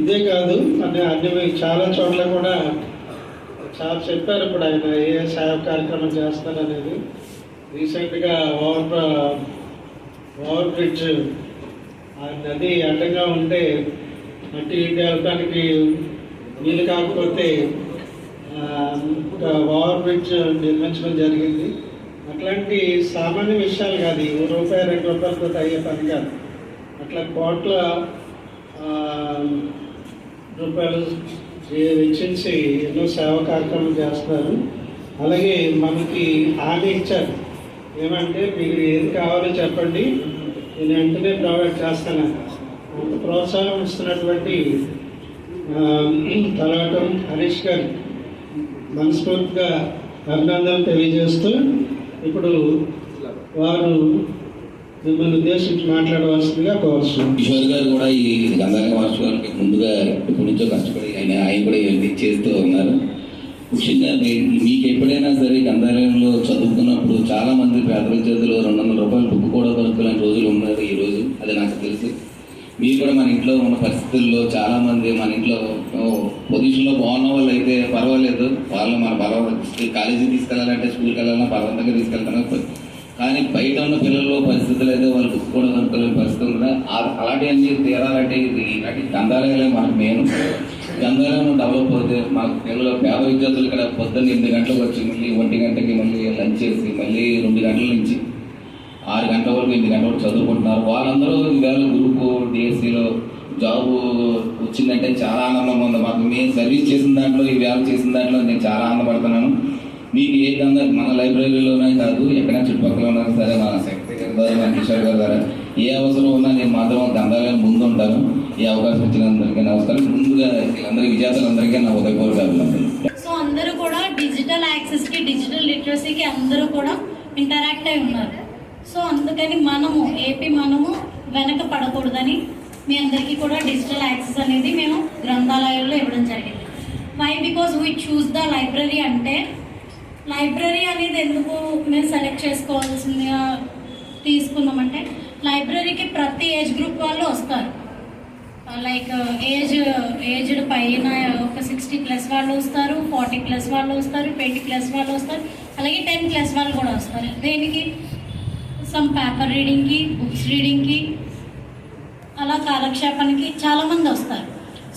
L: ఇదే కాదు అన్ని చాలా చోట్ల కూడా చాలా చెప్పారు. ఇప్పుడు ఆయన ఏ సేవ కార్యక్రమం చేస్తారనేది. రీసెంట్గా ఓవర్ బ్రిడ్జ్ ఆ నది అడ్డంగా ఉంటే అటు ఇటు వెళ్ళడానికి వీలు కాకపోతే ఓవర్ బ్రిడ్జ్ నిర్మించడం జరిగింది. అట్లాంటి సామాన్య విషయాలు కాదు, రూపాయి 2 రూపాయలతో అయ్యే పని కాదు. అట్లా కోట్ల రూపాయలు వెచ్చించి ఎన్నో సేవా కార్యక్రమాలు చేస్తున్నారు. అలాగే మనకి హామీ ఇచ్చారు, ఏమంటే మీకు ఏది కావాలో చెప్పండి, నేను వెంటనే ప్రొవైడ్ చేస్తాను. అంత ప్రోత్సాహం ఇస్తున్నటువంటి తలవటం హరీష్ గారు మనస్ఫూర్తిగా అభినందనలు తెలియజేస్తూ ఇప్పుడు వారు మిమ్మల్ని ఉద్దేశించి మాట్లాడవలసిందిగా కోరుతున్నాను.
I: కిషోర్ గారు కూడా ఈ గంధాలయ వార్షికానికి ముందుగా ఎప్పటి నుంచో కష్టపడి ఆయన కూడా ఇవన్నీ చేస్తూ ఉన్నారు. ముఖ్యంగా మీకు ఎప్పుడైనా సరే గ్రంథాలయంలో చదువుకున్నప్పుడు చాలా మంది పేద విద్యార్థులు 200 రూపాయలు బుక్ కూడా కొనుక్కోలేని రోజులు ఉన్నారు ఈ రోజు. అది నాకు తెలుసు. మీరు కూడా మన ఇంట్లో ఉన్న పరిస్థితుల్లో చాలా మంది మన ఇంట్లో పొజిషన్లో బాగున్న వాళ్ళు అయితే పర్వాలేదు, వాళ్ళు మన కాలేజీకి తీసుకెళ్ళాలంటే స్కూల్కి వెళ్ళాలన్నా బలవంతంగా తీసుకెళ్తాను. కానీ బయట ఉన్న పిల్లల పరిస్థితులు అయితే వాళ్ళు బుక్ కూడా కొనుక్కోలేని పరిస్థితులు కూడా అలాంటివన్నీ తీరాలంటే ఇలాంటి గ్రంథాలయాలే మనకు మెయిన్. గ్రంథాలయం డెవలప్ అవుతే మాకు పిల్లలు పేద విద్యార్థులు ఇక్కడ పొద్దున్న 8 గంటలకు వచ్చి మళ్ళీ 1 గంటకి మళ్ళీ లంచ్ చేసి మళ్ళీ 2 గంటల నుంచి 6 గంటల వరకు 8 గంటల వరకు చదువుకుంటున్నారు. వాళ్ళందరూ ఈవేళ గ్రూపు డిఎస్సిలో జాబ్ వచ్చిందంటే చాలా ఆనందంగా ఉంది మాకు. మేము సర్వీస్ చేసిన దాంట్లో ఈవేళ చేసిన దాంట్లో నేను చాలా ఆనందపడుతున్నాను. మీకు ఏ గ్రంథ మన లైబ్రరీలోనే కాదు ఎక్కడైనా చుట్టుపక్కల ఉన్నా సరే మన సెక్రటరీ గారు మన కిషోర్ గారు ద్వారా ఏ అవసరం ఉన్నా నేను మాత్రం గ్రంథాలయం ముందు ఉంటాను. ఈ అవకాశం ఇచ్చినందరికీ నమస్కారం. ముందుగా వీళ్ళందరికీ విద్యార్థులందరికీ నా ఉదయపూర్వక అభినందనలు.
M: సో అందరూ కూడా డిజిటల్ యాక్సెస్కి డిజిటల్ లిటరసీకి అందరూ కూడా ఇంటరాక్ట్ అయి ఉన్నారు. సో అందుకని మనము వెనక పడకూడదని మీ అందరికీ కూడా డిజిటల్ యాక్సెస్ అనేది మేము గ్రంథాలయాల్లో ఇవ్వడం జరిగింది. Why because we choose the library అంటే లైబ్రరీ అనేది ఎందుకు మేము సెలెక్ట్ చేసుకోవాల్సిందిగా తీసుకున్నామంటే లైబ్రరీకి ప్రతి ఏజ్ గ్రూప్ వాళ్ళు వస్తారు. లైక్ ఏజ్డ్ పైన ఒక 60+ వాళ్ళు వస్తారు, 40+ వాళ్ళు వస్తారు, 20+ వాళ్ళు వస్తారు, అలాగే 10+ వాళ్ళు కూడా వస్తారు. దేనికి? సమ్ పేపర్ రీడింగ్కి, బుక్స్ రీడింగ్కి, అలా కాలక్షేపానికి చాలామంది వస్తారు.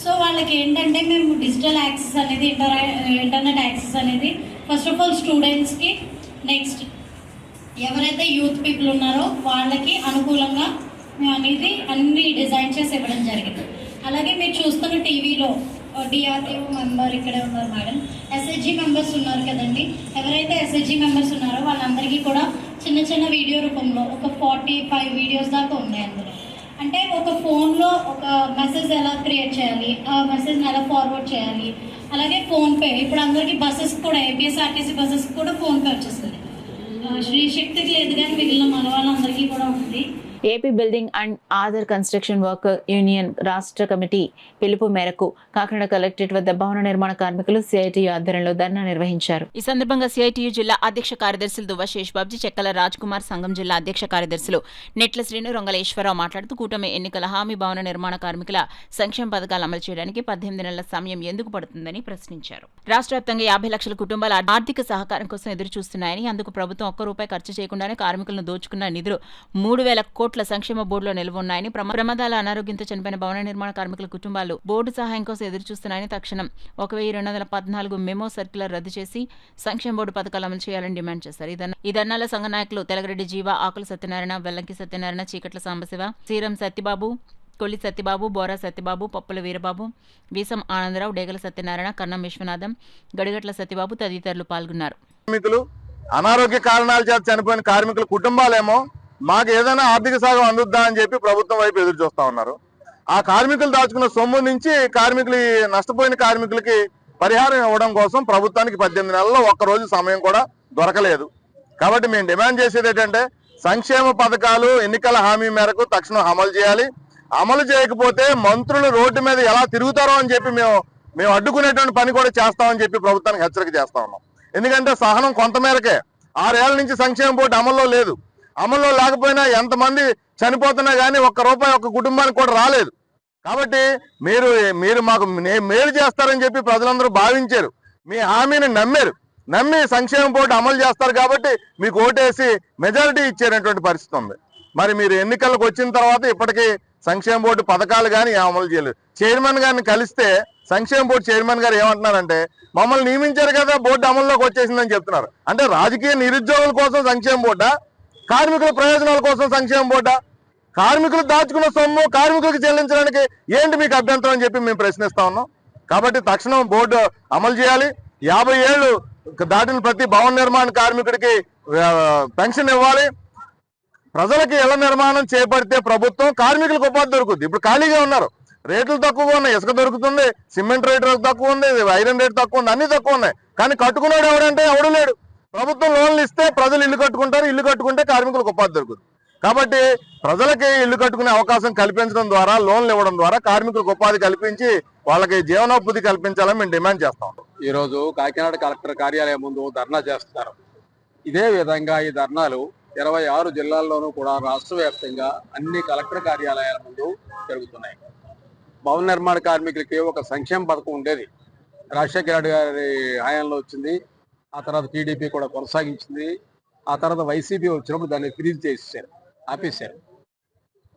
M: సో వాళ్ళకి ఏంటంటే మేము డిజిటల్ యాక్సెస్ అనేది ఇంటర్నెట్ యాక్సెస్ అనేది ఫస్ట్ ఆఫ్ ఆల్ స్టూడెంట్స్కి, నెక్స్ట్ ఎవరైతే యూత్ పీపుల్ ఉన్నారో వాళ్ళకి అనుకూలంగా మేము అనేది అన్ని డిజైన్ చేసి ఇవ్వడం జరిగింది. అలాగే మీరు చూస్తున్న టీవీలో డిఆర్టీఓ మెంబర్ ఇక్కడే ఉన్నారు మేడం, ఎస్హెచ్జి మెంబర్స్ ఉన్నారు కదండి. ఎవరైతే ఎస్హెచ్జి మెంబర్స్ ఉన్నారో వాళ్ళందరికీ కూడా చిన్న చిన్న వీడియో రూపంలో ఒక 45 వీడియోస్ దాకా ఉన్నాయి. అందులో అంటే ఒక ఫోన్లో ఒక మెసేజ్ ఎలా క్రియేట్ చేయాలి, ఆ మెసేజ్ని ఎలా ఫార్వర్డ్ చేయాలి, అలాగే ఫోన్పే. ఇప్పుడు అందరికీ బస్సెస్ కూడా ఏపీఎస్ఆర్టీసీ బస్సెస్ కూడా ఫోన్పే వచ్చేస్తుంది. శ్రీ శక్తికి లేదు కానీ మిగిలిన మన వాళ్ళందరికీ కూడా ఉంది.
D: AP building and other construction worker union రాష్ట్ర కమిటీ పిలుపు మేరకు కాకినాడ కలెక్టరేట్ వద్ద భవన నిర్మాణ కార్మికులు సిఐటియు ఆధ్వర్యంలో ధర్నా నిర్వహించారు.
E: ఈ సందర్భంగా సిఐటియు జిల్లా అధ్యక్ష కార్యదర్శులు దువ్వ శేషబాబు, చెక్కల రాజ్ కుమార్, సంఘం జిల్లా అధ్యక్ష కార్యదర్శులు నెట్ల శ్రీను, రొంగలేశ్వరరావు మాట్లాడుతూ కూటమి ఎన్నికల హామీ భవన నిర్మాణ కార్మికుల సంక్షేమ పథకాలు అమలు చేయడానికి 18 నెలల సమయం ఎందుకు పడుతుందని ప్రశ్నించారు. రాష్ట్ర వ్యాప్తంగా 50 లక్షల కుటుంబాల ఆర్థిక సహకారం కోసం ఎదురు చూస్తున్నాయని, అందుకు ప్రభుత్వం ₹1 ఖర్చు చేయకుండానే కార్మికులను దోచుకున్న నిధులు 3,000 కోట్ల సంక్షేమ బోర్డులో నిల్వ ఉన్నాయని, ప్రమాదాల అనారోగ్యంతో చనిపోయిన భవన నిర్మాణ కార్మికుల కుటుంబాలు బోర్డు సహాయం కోసం ఎదురు చూస్తున్నాయని, తక్షణం 1214 మెమో సర్క్యులర్ రద్దు చేసి సంక్షేమ బోర్డు పథకాలు అమలు చేయాలని డిమాండ్ చేశారు. ఈ ధర్నాలో సంఘ నాయకులు తెలగరెడ్డి జీవ, ఆకుల సత్యనారాయణ, వెల్లంకి సత్యనారాయణ, చీకట్ల సాంబశివ, శ్రీరం సత్యబాబు, కొల్లి సత్యబాబు, బోరా సత్యబాబు, పప్పుల వీరబాబు, వీసం ఆనందరావు, డేగల సత్యనారాయణ, కన్నం విశ్వనాథం, గడిగట్ల సత్యబాబు తదితరులు పాల్గొన్నారు.
N: అనారోగ్య కారణాల చేత చనిపోయిన కార్మికుల కుటుంబాలేమో మాకు ఏదైనా ఆర్థిక సాయం అందుద్దా అని చెప్పి ప్రభుత్వం వైపు ఎదురు చూస్తా ఉన్నారు. ఆ కార్మికులు దాచుకున్న సొమ్ము నుంచి నష్టపోయిన కార్మికులకి పరిహారం ఇవ్వడం కోసం ప్రభుత్వానికి 18 నెలల్లో ఒక్కరోజు సమయం కూడా దొరకలేదు. కాబట్టి మేము డిమాండ్ చేసేది ఏంటంటే సంక్షేమ పథకాలు ఎన్నికల హామీ మేరకు తక్షణం అమలు చేయాలి. అమలు చేయకపోతే మంత్రులు రోడ్డు మీద ఎలా తిరుగుతారో అని చెప్పి మేము అడ్డుకునేటువంటి పని కూడా చేస్తామని చెప్పి ప్రభుత్వానికి హెచ్చరిక చేస్తా ఉన్నాం. ఎందుకంటే సహనం కొంతమేరకే. 6 ఏళ్ల నుంచి సంక్షేమ బోర్డు అమల్లో లేదు. అమల్లో లేకపోయినా ఎంతమంది చనిపోతున్నా కానీ ₹1 ఒక్క కుటుంబానికి కూడా రాలేదు. కాబట్టి మీరు మాకు మేలు చేస్తారని చెప్పి ప్రజలందరూ భావించారు, మీ హామీని నమ్మి సంక్షేమ బోర్డు అమలు చేస్తారు కాబట్టి మీకు ఓటేసి మెజారిటీ ఇచ్చేటటువంటి పరిస్థితి ఉంది. మరి మీరు ఎన్నికలకు వచ్చిన తర్వాత ఇప్పటికీ సంక్షేమ బోర్డు పథకాలు కానీ అమలు చేయలేదు. చైర్మన్ గారిని కలిస్తే సంక్షేమ బోర్డు చైర్మన్ గారు ఏమంటున్నారంటే, మమ్మల్ని నియమించారు కదా బోర్డు అమల్లోకి వచ్చేసిందని చెప్తున్నారు. అంటే రాజకీయ నిరుద్యోగుల కోసం సంక్షేమ బోర్డా, కార్మికుల ప్రయోజనాల కోసం సంక్షేమ బోర్డా? కార్మికులు దాచుకున్న సొమ్ము కార్మికులకు చెల్లించడానికి ఏంటి మీకు అభ్యంతరం అని చెప్పి మేము ప్రశ్నిస్తా ఉన్నాం. కాబట్టి తక్షణం బోర్డు అమలు చేయాలి. 50 ఏళ్ళు దాటిన ప్రతి భవన నిర్మాణ కార్మికుడికి పెన్షన్ ఇవ్వాలి. ప్రజలకి ఇళ్ల నిర్మాణం చేపడితే ప్రభుత్వం కార్మికులకు ఉపాధి దొరుకుతుంది. ఇప్పుడు ఖాళీగా ఉన్నారు, రేట్లు తక్కువగా ఉన్నాయి, ఇసుక దొరుకుతుంది, సిమెంట్ రేటు తక్కువ ఉంది, ఐరన్ రేట్ తక్కువ ఉంది, అన్ని తక్కువ ఉన్నాయి. కానీ కట్టుకున్నాడు ఎవడంటే ఎవడు లేడు. ప్రభుత్వం లోన్లు ఇస్తే ప్రజలు ఇల్లు కట్టుకుంటారు, ఇల్లు కట్టుకుంటే కార్మికులకు ఉపాధి దొరుకుతుంది. కాబట్టి ప్రజలకి ఇల్లు కట్టుకునే అవకాశం కల్పించడం ద్వారా, లోన్లు ఇవ్వడం ద్వారా కార్మికులకు ఉపాధి కల్పించి వాళ్ళకి జీవనోపాధి కల్పించాలని మేము డిమాండ్ చేస్తాం.
O: ఈ రోజు కాకినాడ కలెక్టర్ కార్యాలయం ముందు ధర్నా చేస్తున్నారు. ఇదే విధంగా ఈ ధర్నాలు 26 జిల్లాల్లోనూ కూడా రాష్ట్ర వ్యాప్తంగా అన్ని కలెక్టర్ కార్యాలయాల ముందు జరుగుతున్నాయి. భవన నిర్మాణ కార్మికులకి ఒక సంక్షేమ పథకం ఉండేది, రాజశేఖర రెడ్డి గారి హయాంలో వచ్చింది. ఆ తర్వాత టీడీపీ కూడా కొనసాగించింది. ఆ తర్వాత వైసీపీ వచ్చినప్పుడు దాన్ని ఫ్రీజ్ చేసేసారు, ఆపేశారు.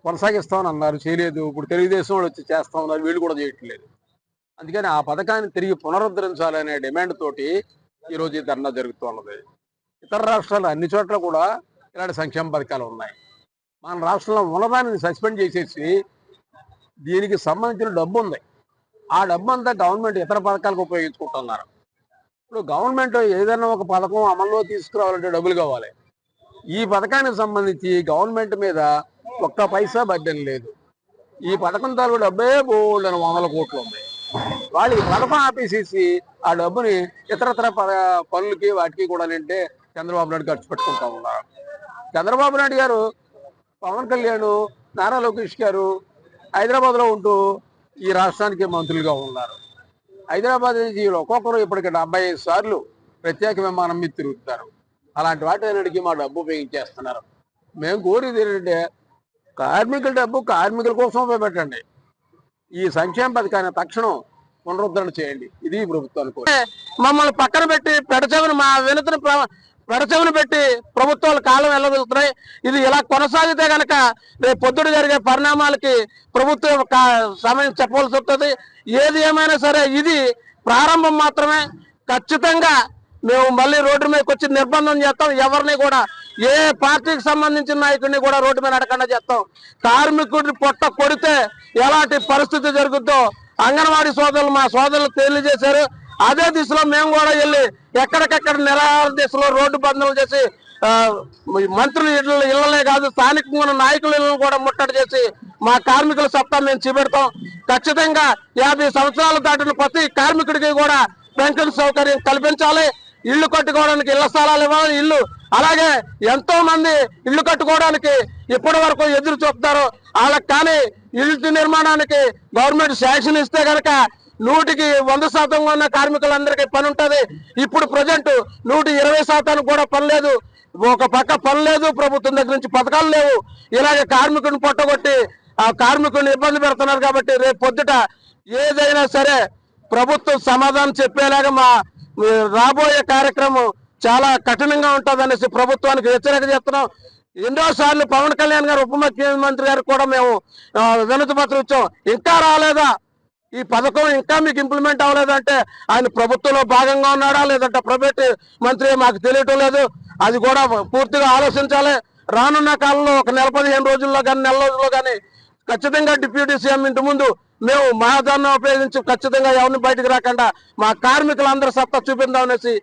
O: కొనసాగిస్తామని అన్నారు, చేయలేదు. ఇప్పుడు తెలుగుదేశం వాళ్ళు వచ్చి చేస్తా ఉన్నారు, వీళ్ళు కూడా చేయట్లేదు. అందుకని ఆ పథకాన్ని తిరిగి పునరుద్ధరించాలనే డిమాండ్ తోటి ఈరోజు ఈ ధర్నా జరుగుతున్నది. ఇతర రాష్ట్రాలు అన్ని చోట్ల కూడా ఇలాంటి సంక్షేమ పథకాలు ఉన్నాయి. మన రాష్ట్రంలో ఉన్నదాన్ని సస్పెండ్ చేసేసి దీనికి సంబంధించిన డబ్బు ఉంది, ఆ డబ్బు అంతా గవర్నమెంట్ ఇతర పథకాలకు ఉపయోగించుకుంటున్నారు. ఇప్పుడు గవర్నమెంట్ ఏదైనా ఒక పథకం అమల్లో తీసుకురావాలంటే డబ్బులు కావాలి. ఈ పథకానికి సంబంధించి గవర్నమెంట్ మీద ఒక్క పైసా బడ్డెన్ లేదు. ఈ పథకం తాలూకు డబ్బే బోల్డని 100 కోట్లు ఉన్నాయి. వాళ్ళు ఈ పథకం ఆపేసేసి ఆ డబ్బుని ఇతరత్ర పనులకి వాటికి కూడా అంటే చంద్రబాబు నాయుడు ఖర్చు పెట్టుకుంటా ఉన్నారు. చంద్రబాబు నాయుడు గారు, పవన్ కళ్యాణ్, నారా లోకేష్ గారు హైదరాబాద్లో ఉంటూ ఈ రాష్ట్రానికి మంత్రులుగా ఉన్నారు. హైదరాబాద్ నుంచి ఒక్కొక్కరు ఇప్పటికి 75 సార్లు ప్రత్యేక విమానం మీద తిరుగుతున్నారు. అలాంటి వాటి అన్నిటికీ మా డబ్బు ఉపయోగించేస్తున్నారు. మేము కోరేది ఏంటంటే కార్మికుల డబ్బు కార్మికుల కోసం ఉపయోగపెట్టండి. ఈ సంక్షేమ పథకాన్ని తక్షణం పునరుద్ధరణ చేయండి. ఇది ప్రభుత్వానికి.
L: మమ్మల్ని పక్కన పెట్టి పెడచెవిని మా వినతిని పెడచెవిని పెట్టి ప్రభుత్వాలు కాలం వెళ్ళగలుగుతున్నాయి. ఇది ఇలా కొనసాగితే కనుక రేపు పొద్దున జరిగే పరిణామాలకి ప్రభుత్వం సమయం చెప్పవలసి వస్తుంది. ఏది ఏమైనా సరే ఇది ప్రారంభం మాత్రమే. ఖచ్చితంగా మేము మళ్ళీ రోడ్డు మీదకి వచ్చి నిర్బంధం చేస్తాం. ఎవరిని కూడా, ఏ పార్టీకి సంబంధించిన నాయకుడిని కూడా రోడ్డు మీద నడకుండా చేస్తాం. కార్మికుడిని పొట్ట కొడితే ఎలాంటి పరిస్థితి జరుగుద్దో అంగన్వాడీ సోదరులు మా సోదరులు తెలియజేశారు. అదే దిశలో మేము కూడా వెళ్ళి ఎక్కడికెక్కడ నిరాహార దిశలో రోడ్డు బంధువులు చేసి మంత్రుల ఇళ్లనే కాదు స్థానికంగా ఉన్న నాయకుల ఇళ్లను కూడా ముట్టడి చేసి మా కార్మికుల సత్తా మేము చూపెడతాం. ఖచ్చితంగా 50 సంవత్సరాలు దాటిన ప్రతి కార్మికుడికి కూడా పెన్షన్ సౌకర్యం కల్పించాలి. ఇళ్లు కట్టుకోవడానికి ఇళ్ల స్థలాలు ఇవ్వాలి. ఇల్లు అలాగే ఎంతో మంది ఇల్లు కట్టుకోవడానికి ఇప్పటి వరకు ఎదురు చూపుతారు. వాళ్ళకి కానీ ఇల్లు నిర్మాణానికి గవర్నమెంట్ శాంక్షన్ ఇస్తే కనుక 100% ఉన్న కార్మికులందరికీ పని ఉంటుంది. ఇప్పుడు ప్రజెంట్ 120% కూడా పని లేదు. ఒక పక్క పని లేదు, ప్రభుత్వం దగ్గర నుంచి పథకాలు లేవు. ఇలాగే కార్మికుడిని పొట్టగొట్టి ఆ కార్మికుడిని ఇబ్బంది పెడుతున్నారు. కాబట్టి రేపు పొద్దుట ఏదైనా సరే ప్రభుత్వం సమాధానం చెప్పేలాగా మా రాబోయే కార్యక్రమం చాలా కఠినంగా ఉంటుంది అనేసి ప్రభుత్వానికి హెచ్చరిక చేస్తున్నాం. ఎన్నోసార్లు పవన్ కళ్యాణ్ గారు, ఉప ముఖ్యమంత్రి గారు కూడా మేము వినతి పత్రం ఇచ్చాం. ఇంకా రాలేదా ఈ పథకం, ఇంకా మీకు ఇంప్లిమెంట్ అవ్వలేదంటే ఆయన ప్రభుత్వంలో భాగంగా ఉన్నాడా లేదంటే ప్రైవేట్ మంత్రి మాకు తెలియటం లేదు. అది కూడా పూర్తిగా ఆలోచించాలి. రానున్న కాలంలో ఒక 15 రోజుల్లో కానీ నెల రోజుల్లో కానీ ఖచ్చితంగా డిప్యూటీ సీఎం ఇంటి ముందు మేము మహాదాన్ని ఉపయోగించి ఖచ్చితంగా ఎవరిని బయటకు రాకుండా మా కార్మికులందరూ సత్తా చూపిందాం అనేసి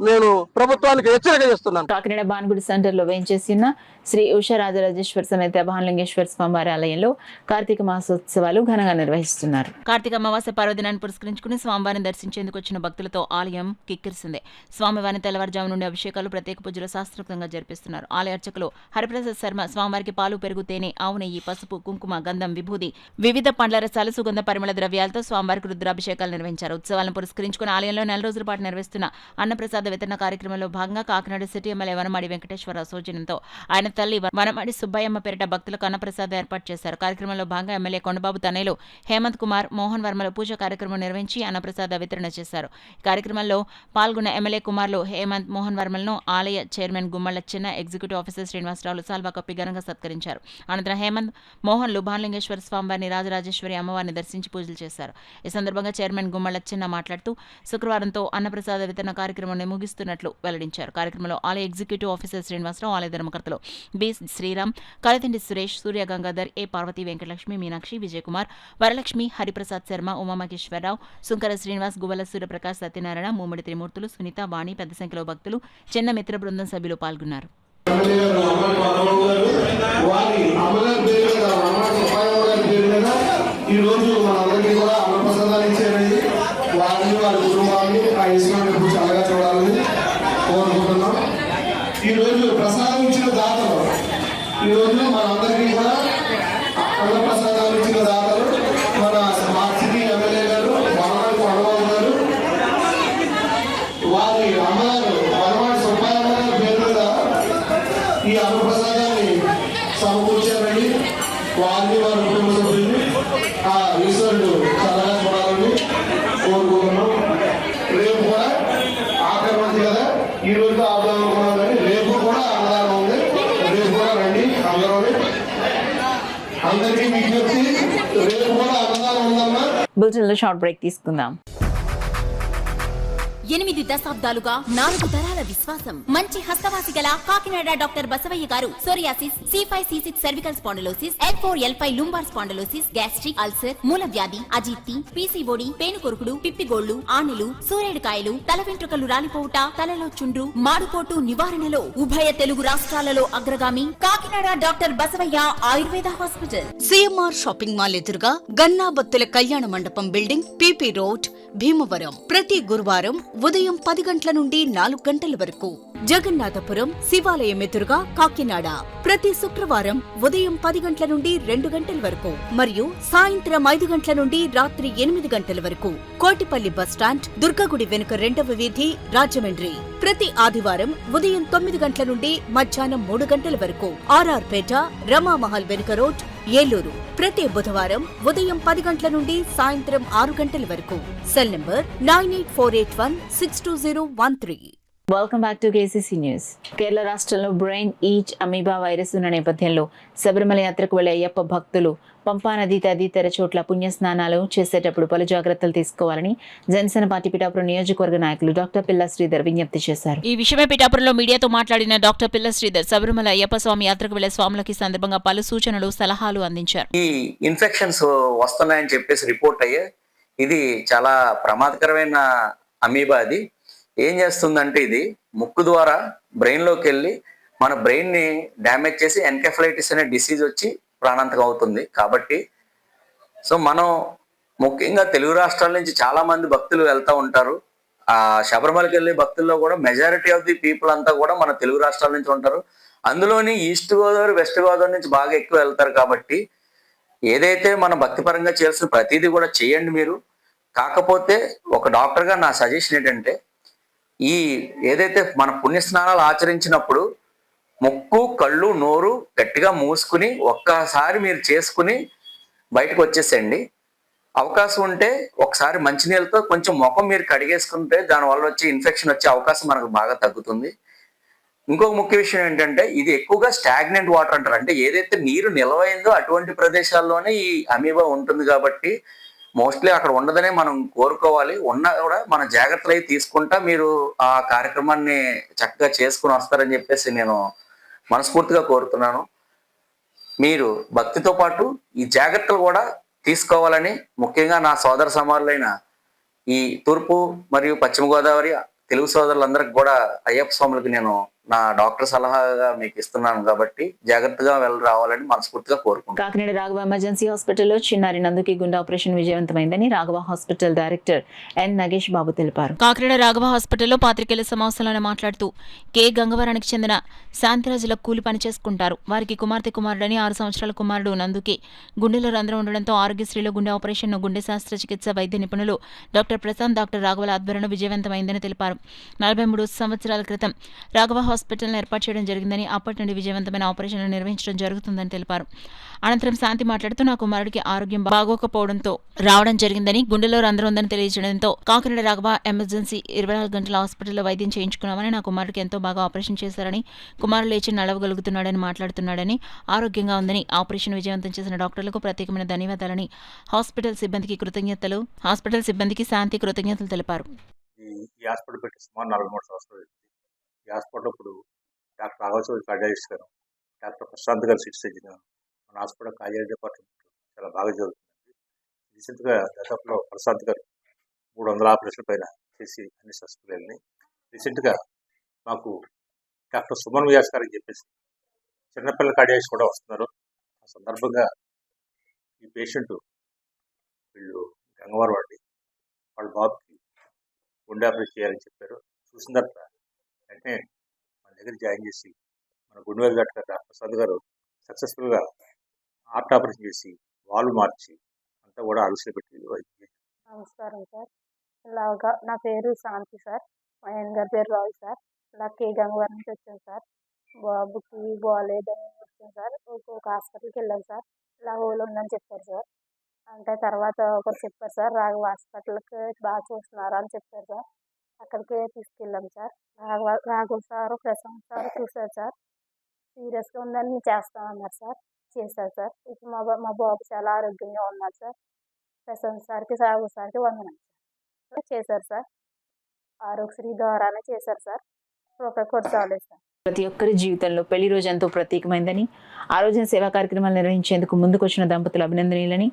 L: నేను ప్రభుత్వానికి హెచ్చరిక చేస్తున్నాను.
D: కాకినాడ బాన్గుడి సెంటర్ లో వేయించేసిన శ్రీ ఉషారాజరాజేశ్వర సమేత భానులింగేశ్వర స్వామివారి ఆలయంలో కార్తీక మాసోత్సవాలు ఘనంగా నిర్వహిస్తున్నారు.
E: కార్తీక అమావాస్య పర్వదినాన్ని పురస్కరించుకుని స్వామివారిని దర్శించేందుకు వచ్చిన భక్తులతో ఆలయం కిక్కిరిసింది. స్వామివారిని తెల్లవారుజాము నుండి అభిషేకాలు, ప్రత్యేక పూజలు శాస్త్రోక్తంగా జరిపిస్తున్నారు. ఆలయ అర్చకులు హరిప్రసాద్ శర్మ స్వామివారికి పాలు, పెరుగు, తేనె, ఆవు నెయ్యి, పసుపు, కుంకుమ, గంధం, విభూది, వివిధ పండ్ల రసాలు, సుగంధ పరిమళ ద్రవ్యాలతో స్వామివారికి రుద్రాభిషేకాలు నిర్వహించారు. ఉత్సవాలను పురస్కరించుకుని ఆలయంలో 4 రోజుల పాటు నిర్వహిస్తున్న అన్నప్రసాద వితరణ కార్యక్రమంలో భాగంగా కాకినాడ సిటీ ఎమ్మెల్యే వనమాడి వెంకటేశ్వరరావు సౌజన్యంతో ఆయన తల్లి వనమాడి సుబ్బయ్యమ్మ పేరిట భక్తులకు అన్నప్రసాదం ఏర్పాటు చేశారు. కార్యక్రమంలో భాగంగా ఎమ్మెల్యే కొండబాబు తనయులు హేమంత్ కుమార్, మోహన్ వర్మల పూజ కార్యక్రమం నిర్వహించి అన్నప్రసాద వితరణ చేశారు. ఈ కార్యక్రమంలో పాల్గొన్న ఎమ్మెల్యే కుమార్లు హేమంత్, మోహన్ వర్మలను ఆలయ చైర్మన్ గుమ్మళ్ల చిన్న, ఎగ్జిక్యూటివ్ ఆఫీసర్ శ్రీనివాసరావులు సాల్వా కప్పి ఘనంగా సత్కరించారు. అనంతరం హేమంత్, మోహన్లు భానులింగేశ్వర స్వామివారిని, రాజరాజేశ్వరి అమ్మవారిని దర్శించి పూజలు చేశారు. ఈ సందర్భంగా చైర్మన్ గుమ్మళ్ల చిన్న మాట్లాడుతూ శుక్రవారంతో అన్నప్రసాద వితరణ కార్యక్రమాన్ని ముగిస్తున్నట్లు వెల్లడించారు. కార్యక్రమంలో ఆలయ ఎగ్జిక్యూటివ్ ఆఫీసర్ శ్రీనివాసరావు, ఆలయ ధర్మకర్తలు బి శ్రీరామ్, కలతిండి సురేష్, సూర్య గంగాధర్, ఏ పార్వతి, వెంకటలక్ష్మి, మీనాక్షి, విజయకుమార్, వరలక్ష్మి, హరిప్రసాద్ శర్మ, ఉమామహేశ్వరరావు, సుంకర శ్రీనివాస్, గువ్వల సూర్యప్రకాశ్, సత్యనారాయణ, మూమడి త్రిమూర్తులు, సునీత, వాణి, పెద్ద సంఖ్యలో భక్తులు, చిన్న మిత్ర బృందం సభ్యులు పాల్గొన్నారు.
L: ఈరోజు మనందరికీ కూడా అన్నప్రసాదాలు ఇచ్చేది వారిని, వారి కుటుంబాన్ని ఆ ఈశ్వరుని చల్లగా చూడాలని కోరుకుంటున్నాం. ఈరోజు ప్రసాదం ఇచ్చిన దాతలు, ఈరోజు మనందరికీ కూడా అన్నప్రసాదాలు ఇచ్చిన దాతలు మన స్మార్ట్ సిటీ ఎమ్మెల్యే గారు వనమాడి కొండబాబు గారు, వారి అమ్మగారు వనమాడి సుబ్బయ్యమ్మ గారి పేరు మీద ఈ అన్నప్రసాదాన్ని సమకూర్చారండి. వారిని, వారి కుటుంబ సభ్యుల్ని ఆ ఈశ్వరుడు చల్లగా చూడాలని కోరుకుంటున్నాం. రేపు కూడా ఆక్రమణ కదా, ఈ రోజు ఆదాయం అనుకున్నాం కానీ రేపు కూడా అన్నదానం ఉంది. రేపు కూడా రండి అందరూ. అందరికీ విజ్ఞప్తి, రేపు కూడా అన్నదానం ఉందమ్మా.
D: బులెటిన్లో షార్ట్ బ్రేక్ తీసుకుందాం.
B: 8 దశాబ్దాలుగా 4 తరాల విశ్వాసం. మంచి హస్తవాసి గల కాకినాడ డాక్టర్ బసవయ్య గారు psoriasis, C5, C6 cervical spondylosis, L4, L5 lumbar spondylosis, gastric ulcer, మూల వ్యాధి, అజీర్తి, PCOD, పేనుకొరుకుడు, పిప్పిగోళ్లు, ఆనెలు, సూరేడుకాయలు, తల వెంట్రుకలు రాలిపోవుట, తలలో చుండ్రు, మాడుపోటు నివారణలో ఉభయ తెలుగు రాష్ట్రాలలో అగ్రగామి Kakinada doctor Basavayya Ayurveda hospital.
C: CMR shopping mall ఎదురుగా గన్నాబత్తుల కళ్యాణ మండపం బిల్డింగ్, PP రోడ్, భీమవరం. ప్రతి గురువారం ఉదయం 10 గంటల నుండి 4 గంటల వరకు. జగన్నాథపురం శివాలయం ఎదురుగా కాకినాడ ప్రతి శుక్రవారం ఉదయం 10 గంటల నుండి 2 గంటల వరకు మరియు సాయంత్రం 5 గంటల నుండి రాత్రి 8 గంటల వరకు. కోటిపల్లి బస్టాండ్, దుర్గగుడి వెనుక 2వ వీధి, రాజమండ్రి ప్రతి ఆదివారం ఉదయం 9 గంటల నుండి మధ్యాహ్నం 3 గంటల వరకు. RR పేట, రమామహల్ వెనుక రోడ్, ఏలూరు ప్రతి బుధవారం ఉదయం 10 గంటల నుండి సాయంత్రం 6 గంటల వరకు. Cell number 9848162013.
D: Welcome back to KCC news. Kerala రాష్ట్రంలో బ్రెయిన్ ఈచ్ అమీబా వైరస్ ఉన్న నేపథ్యంలో శబరిమల యాత్రకు వెళ్లే అయ్యప్ప భక్తులు పంపానది తదితర చోట్ల పుణ్యస్నానాలు చేసేటప్పుడు పలు జాగ్రత్తలు తీసుకోవాలని జనసేన పార్టీ పిఠాపురం నియోజకవర్గ నాయకులు డాక్టర్ పిల్ల శ్రీధర్ విజ్ఞప్తి చేశారు.
E: ఈ విషయమై పిఠాపురంలో మీడియాతో మాట్లాడిన డాక్టర్ పిల్ల శ్రీధర్ శబరిమల అయ్యప్ప స్వామి యాత్రకు వెళ్లే స్వాములకి సందర్భంగా పలు సూచనలు, సలహాలు అందించారు.
P: ఈ ఇన్ఫెక్షన్స్ వస్తున్నాయని చెప్పేసి రిపోర్ట్ అయ్యే ఇది చాలా ప్రమాదకరమైన అమీబా. అది ఏం చేస్తుందంటే ఇది ముక్కు ద్వారా బ్రెయిన్లోకి వెళ్ళి మన బ్రెయిన్ని డ్యామేజ్ చేసి ఎన్కెఫలైటిస్ అనే డిసీజ్ వచ్చి ప్రాణాంతకం అవుతుంది. కాబట్టి సో మనం ముఖ్యంగా తెలుగు రాష్ట్రాల నుంచి చాలా మంది భక్తులు వెళ్తూ ఉంటారు. ఆ శబరిమలకి వెళ్ళే భక్తుల్లో కూడా మెజారిటీ ఆఫ్ ది పీపుల్ అంతా కూడా మన తెలుగు రాష్ట్రాల నుంచి ఉంటారు. అందులోని ఈస్ట్ గోదావరి, వెస్ట్ గోదావరి నుంచి బాగా ఎక్కువ వెళ్తారు. కాబట్టి ఏదైతే మన భక్తిపరంగా చేయాల్సిన ప్రతిదీ కూడా చేయండి మీరు. కాకపోతే ఒక డాక్టర్గా నా సజెషన్ ఏంటంటే ఈ ఏదైతే మన పుణ్యస్నానాలు ఆచరించినప్పుడు ముక్కు, కళ్ళు, నోరు గట్టిగా మూసుకుని ఒక్కసారి మీరు చేసుకుని బయటకు వచ్చేసేయండి. అవకాశం ఉంటే ఒకసారి మంచినీళ్ళతో కొంచెం ముఖం మీరు కడిగేసుకుంటే దానివల్ల వచ్చే ఇన్ఫెక్షన్ వచ్చే అవకాశం మనకు బాగా తగ్గుతుంది. ఇంకొక ముఖ్య విషయం ఏంటంటే ఇది ఎక్కువగా స్టాగ్నెంట్ వాటర్ అంటారు. అంటే ఏదైతే నీరు నిల్వైందో అటువంటి ప్రదేశాల్లోనే ఈ అమీబా ఉంటుంది. కాబట్టి మోస్ట్లీ అక్కడ ఉండదనే మనం కోరుకోవాలి. ఉన్నా కూడా మన జాగ్రత్తలు అయి తీసుకుంటా మీరు ఆ కార్యక్రమాన్ని చక్కగా చేసుకుని వస్తారని చెప్పేసి నేను మనస్ఫూర్తిగా కోరుతున్నాను. మీరు భక్తితో పాటు ఈ జాగ్రత్తలు కూడా తీసుకోవాలని ముఖ్యంగా నా సోదర సమానులైన ఈ తూర్పు మరియు పశ్చిమ గోదావరి తెలుగు సోదరులందరికీ కూడా అయ్యప్ప స్వాములకి నేను నా డాక్టర్ సలహాగా మీకు ఇస్తున్నాను. కాబట్టి జాగ్రత్తగా రావాలని మనస్ఫూర్తిగా కోరుకుంటున్నాను.
D: కాకినాడ రాఘవ ఎమర్జెన్సీ హాస్పిటల్లో చిన్నారి నందుకి గుండె ఆపరేషన్ విజయవంతమైందని Raghava hospital director N Nagesh Babu తెలిపారు.
E: కాకినాడ రాఘవ హాస్పిటల్లో పాత్రికేయుల సమావేశంలో మాట్లాడుతూ కె గంగవరానికి చెందిన శాంతిరాజుల కూలి పని చేసుకుంటారు. వారికి కుమారుడని 6 సంవత్సరాల కుమారుడు నందుకి గుండెలో రంధ్రం ఉండడంతో ఆరోగ్యశ్రీలో గుండె ఆపరేషన్ గుండె శస్త్రచికిత్స వైద్య నిపుణులు డాక్టర్ ప్రశాంత్, డాక్టర్ రాఘవల ఆధ్వర్యంలో విజయవంతమైందని తెలిపారు. 43 సంవత్సరాల క్రితం రాఘవ హాస్పిటల్ను ఏర్పాటు చేయడం జరిగిందని అప్పటి నుండి విజయవంతమైన ఆపరేషన్లు నిర్వహించడం జరుగుతుందని తెలిపారు. అనంతరం శాంతి మాట్లాడుతూ నా కుమారుడికి ఆరోగ్యం బాగోకపోవడంతో రావడం జరిగిందని, గుండెలో రంధ్రం ఉందని తెలియజేయడంతో కాకినాడ రాఘవ ఎమర్జెన్సీ 24 గంటల హాస్పిటల్లో వైద్యం చేయించుకున్నామని, నా కుమారుడికి ఎంతో బాగా ఆపరేషన్ చేశారని, కుమారుడు లేచి నడవగలుగుతున్నాడని మాట్లాడుతున్నాడని, ఆరోగ్యంగా ఉందని, ఆపరేషన్ విజయవంతం చేసిన డాక్టర్లకు ప్రత్యేకమైన ధన్యవాదాలని, హాస్పిటల్ సిబ్బందికి శాంతి కృతజ్ఞతలు తెలిపారు.
Q: ఈ హాస్పిటల్ పెట్టి సుమారు 43 సంవత్సరాలు. ఈ హాస్పిటల్ ఇప్పుడు డాక్టర్ రాఘవ కార్డియాలజిస్ట్ గారు, డాక్టర్ ప్రశాంత్ గారు సిటీ సర్జన్, మన హాస్పిటల్ కార్డియాలజీ డిపార్ట్మెంట్ చాలా బాగా జరుగుతుంది. రీసెంట్గా గతంలో ప్రశాంత్ గారు 300 ఆపరేషన్ల పైన చేసి అన్ని సక్సెస్ఫుల్ అయినాయి. రీసెంట్గా మాకు డాక్టర్ సుమన్ వ్యాస్ గారు అని చెప్పేసి చిన్నపిల్లల కార్డియాలజిస్ట్ కూడా వస్తున్నారు. ఆ సందర్భంగా ఈ పేషెంట్ వీళ్ళు గంగవారం వాడి వాళ్ళ బాబుకి గుండె ఆపరేషన్ చేయాలని చెప్పారు. చూసిన తర్వాత వెంటనే మన దగ్గర జాయిన్ చేసి మన గుండె డాక్టర్ ప్రసాద్ గారు సక్సెస్ఫుల్గా హార్ట్ ఆపరేషన్ చేసి వాల్వ్ మార్చి అంతా కూడా అలసి పెట్టి వైద్యం.
R: నమస్కారం సార్. ఇలాగా నా పేరు శాంతి సార్, మా ఆయన గారి పేరు రావు సార్. ఇలా కే గంగవారం నుంచి వచ్చాను సార్. బాబుకి బాగాలేదని వచ్చాను సార్. ఒక హాస్పిటల్కి వెళ్ళాను సార్. ఇలా హోల్ ఉందని చెప్పారు సార్. అంటే తర్వాత ఒకరు చెప్పారు సార్, రాఘవ హాస్పిటల్కి బాగా చూస్తున్నారు అని చెప్పారు సార్. అక్కడికే తీసుకెళ్ళాం sir. Raghava sir, Prashant sir చూశారు సార్. సీరియస్గా ఉందని మేము చేస్తామన్నారు సార్. చేశారు సార్. ఇప్పుడు మా బాబు చాలా ఆరోగ్యంగా ఉన్నారు సార్. ప్రశాంత్ సార్కి, రాఘవ సార్కి వందనాలు సార్. చేశారు సార్. ఆరోగ్యశ్రీ ద్వారానే చేశారు సార్. రూపాయి ఖర్చు అవ్వలేదు సార్.
D: ప్రతి ఒక్కరి జీవితంలో పెళ్లి రోజు ఎంతో ప్రత్యేకమైందని, ఆ రోజున సేవా కార్యక్రమాలు నిర్వహించేందుకు ముందుకొచ్చిన దంపతులు అభినందనీయులని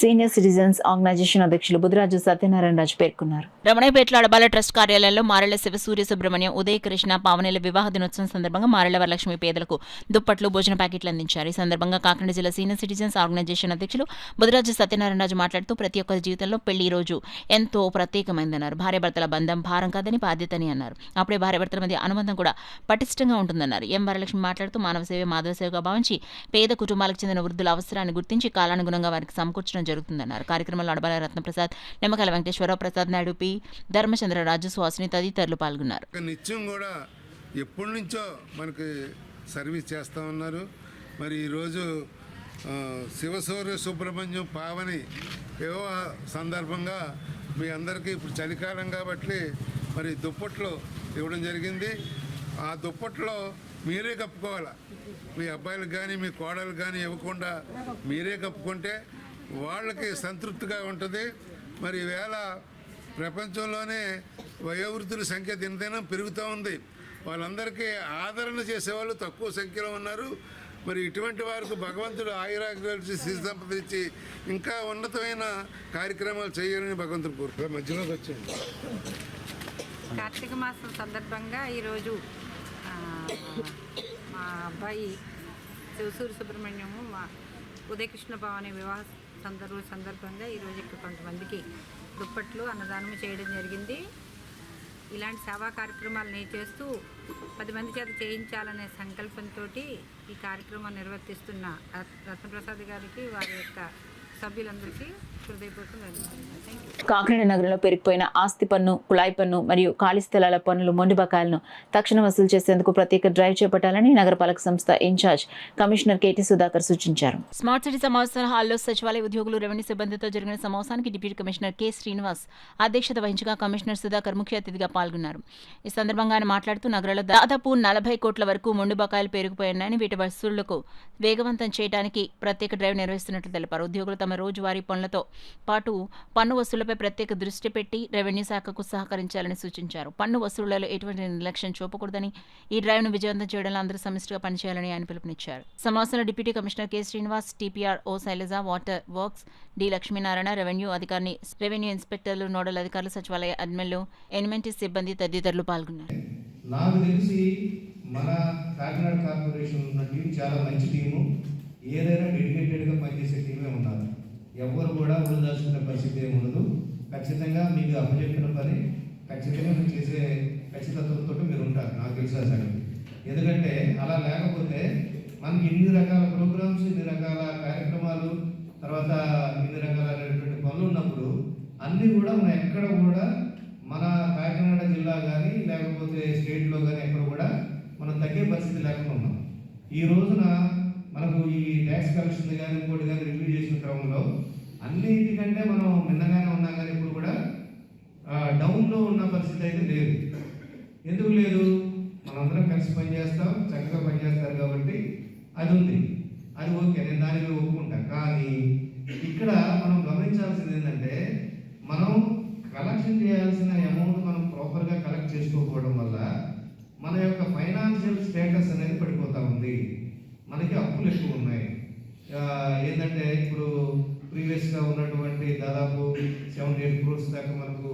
D: సీనియర్ సిటిజన్స్ ఆర్గనైజేషన్ అధ్యక్షులు బుధరాజు సత్యనారాయణ రాజు పేర్కొన్నారు.
E: రమణయ్యపేటలో అడబాల ట్రస్ట్ కార్యాలయంలో మారెళ్ల శివసూర్య సుబ్రహ్మణ్యం, ఉదయకృష్ణ పావనేల వివాహ దినోత్సవం సందర్భంగా మారెళ్ల వరలక్ష్మి పేదలకు దుప్పట్లు, భోజన ప్యాకెట్లు అందించారు. ఈ సందర్భంగా కాకినాడ జిల్లా సీనియర్ సిటిజన్స్ ఆర్గనైజేషన్ అధ్యక్షులు బుధరాజు సత్యనారాయణ రాజు మాట్లాడుతూ ప్రతి ఒక్కరి జీవితంలో పెళ్లి రోజు ఎంతో ప్రత్యేకమైందన్నారు. భార్యాభర్తల బంధం భారం కాదని బాధ్యతని అన్నారు. అప్పుడే భార్యాభర్తల మధ్య అనుబంధం కూడా పటిష్టంగా ఉంటుందన్నారు. ఎం వరలక్ష్మి మాట్లాడుతూ మానవ సేవ మాధవ సేవగా భావించి పేద కుటుంబాలకు చెందిన వృద్ధుల అవసరాన్ని గుర్తించి కాలానుగుణంగా వారికి సమకూర్చడం జరుగుతుందన్నారు. కార్యక్రమంలో అడబాల రత్నప్రసాద్, నిమ్మకాయల వెంకటేశ్వరరావు, ప్రసాద్ నాయుడు, పి ధర్మచంద్రరాజు, సుహాసిని తదితరులు పాల్గొన్నారు.
S: నిత్యం కూడా ఎప్పటి నుంచో మనకి సర్వీస్ చేస్తూ ఉన్నారు. మరి ఈరోజు శివసూర్య సుబ్రహ్మణ్యం పావని వివాహ సందర్భంగా మీ అందరికీ ఇప్పుడు చలికాలం కాబట్టి మరి దుప్పట్లు ఇవ్వడం జరిగింది. ఆ దుప్పట్లో మీరే కప్పుకోవాలి. మీ అబ్బాయిలకు కానీ మీ కోడలకు కానీ ఇవ్వకుండా మీరే కప్పుకుంటే వాళ్ళకి సంతృప్తిగా ఉంటుంది. మరి ఈవేళ ప్రపంచంలోనే వయోవృద్ధుల సంఖ్య దినదినం పెరుగుతూ ఉంది. వాళ్ళందరికీ ఆదరణ చేసేవాళ్ళు తక్కువ సంఖ్యలో ఉన్నారు. మరి ఇటువంటి వారికి భగవంతుడు ఆయురాగ్యాలు సంపద ఇచ్చి ఇంకా ఉన్నతమైన కార్యక్రమాలు చేయాలని భగవంతుడు కోరుతారు. మధ్యలోకి వచ్చింది
T: కార్తీక మాసం సందర్భంగా ఈరోజు మా అబ్బాయి శివసూర్య సుబ్రహ్మణ్యము, మా ఉదయకృష్ణ పావని వివాహ సందర్భంగా ఈరోజు ఇక్కడ కొంతమందికి దుప్పట్లు అన్నదానం చేయడం జరిగింది. ఇలాంటి సేవా కార్యక్రమాలు చేస్తూ 10 మంది చేత చేయించాలనే సంకల్పంతో ఈ కార్యక్రమం నిర్వర్తిస్తున్న రత్నప్రసాద్ గారికి, వారి యొక్క సభ్యులందరికీ హృదయపూర్వక ధన్యవాదాలు.
D: కాకినాడ నగరంలో పెరిగిపోయిన ఆస్తి పన్ను, కుళాయి పన్ను మరియు ఖాళీ స్థలాల పన్నులు మొండి బకాయిలను తక్షణం వసూలు చేసేందుకు ప్రత్యేక డ్రైవ్ చేపట్టాలని నగరపాలక సంస్థ ఇన్ఛార్జ్ కమిషనర్ కేటీ సుధాకర్ సూచించారు.
E: స్మార్ట్ సిటీ సమావేశాల హాల్లో సచివాలయ ఉద్యోగులు, రెవెన్యూ సిబ్బందితో జరిగిన సమావేశానికి డిప్యూటీ కమిషనర్ కె శ్రీనివాస్ అధ్యక్షత వహించగా కమిషనర్ సుధాకర్ ముఖ్య అతిథిగా పాల్గొన్నారు. ఈ సందర్భంగా ఆయన మాట్లాడుతూ నగరంలో దాదాపు 40 కోట్ల వరకు మొండి బకాయిలు పెరిగిపోయాయని, వీటి వసూళ్లకు వేగవంతం చేయడానికి ప్రత్యేక డ్రైవ్ నిర్వహిస్తున్నట్లు తెలిపారు. ఉద్యోగులు తమ రోజువారీ పనులతో పాటు పన్ను వసూళ్లపై ప్రత్యేక దృష్టి పెట్టి రెవెన్యూ శాఖకు సహకరించాలని సూచించారు. పన్ను వసూళ్లలో ఎటువంటి నిర్లక్ష్యం చూపకూడదని, ఈ డ్రైవ్ను విజయవంతం చేయడంలో అందరూ సమిష్టిగా పనిచేయాలని ఆయన పిలుపునిచ్చారు. సమావేశంలో deputy commissioner K Srinivas, TPRO Sailaja, water works D Lakshminarayana, revenue ఇన్స్పెక్టర్లు, నోడల్ అధికారులు, సచివాలయ అడ్మిన్లు, ఎన్మెంటీ సిబ్బంది తదితరులు పాల్గొన్నారు.
U: నాకు తెలిసి మన కాకినాడ కార్పొరేషన్ ఉన్న టీం చాలా మంచి టీము. ఏదైనా డెడికేటెడ్గా పనిచేసే టీమే ఉన్నారు. ఎవరు కూడా దాచుకునే పరిస్థితి ఏమి ఉండదు. ఖచ్చితంగా మీకు అప్పచెప్పిన పని ఖచ్చితంగా మీరు చేసే ఖచ్చితత్వంతో మీరు ఉంటారు. నాకు తెలిసిన సంగతి. ఎందుకంటే అలా లేకపోతే మనకి ఇన్ని రకాల ప్రోగ్రామ్స్, ఇన్ని రకాల కార్యక్రమాలు, తర్వాత ఇన్ని రకాలైనటువంటి పనులు ఉన్నప్పుడు అన్నీ కూడా మనం ఎక్కడ కూడా మన కాకినాడ జిల్లా కానీ లేకపోతే స్టేట్లో కానీ ఎక్కడ కూడా మనం పరిస్థితి లేకుండా ఉన్నాం. ఈ రోజున మనకు ఈ ట్యాక్స్ కలెక్షన్ కానీ ఇంకోటి కానీ రివ్యూ చేసిన క్రమంలో అన్నిటికంటే మనం మిన్నగానే ఉన్నాం, కానీ ఇప్పుడు కూడా డౌన్లో ఉన్న పరిస్థితి అయితే లేదు. ఎందుకు లేదు? మనందరం కలిసి పనిచేస్తాం, చక్కగా పనిచేస్తారు కాబట్టి అది ఉంది, అది ఓకే, నేను దానికి ఒప్పుకుంటా. కానీ ఇక్కడ మనం గమనించాల్సింది ఏంటంటే మనం కలెక్షన్ చేయాల్సిన అమౌంట్ మనం ప్రాపర్గా కలెక్ట్ చేసుకోకపోవడం వల్ల మన యొక్క ఫైనాన్షియల్ స్టేటస్ అనేది పడిపోతూ ఉంది. మనకి అప్పులు ఎక్కువ ఉన్నాయి. ఏంటంటే ఇప్పుడు ప్రీవియస్గా ఉన్నటువంటి దాదాపు 78 crores దాకా మనకు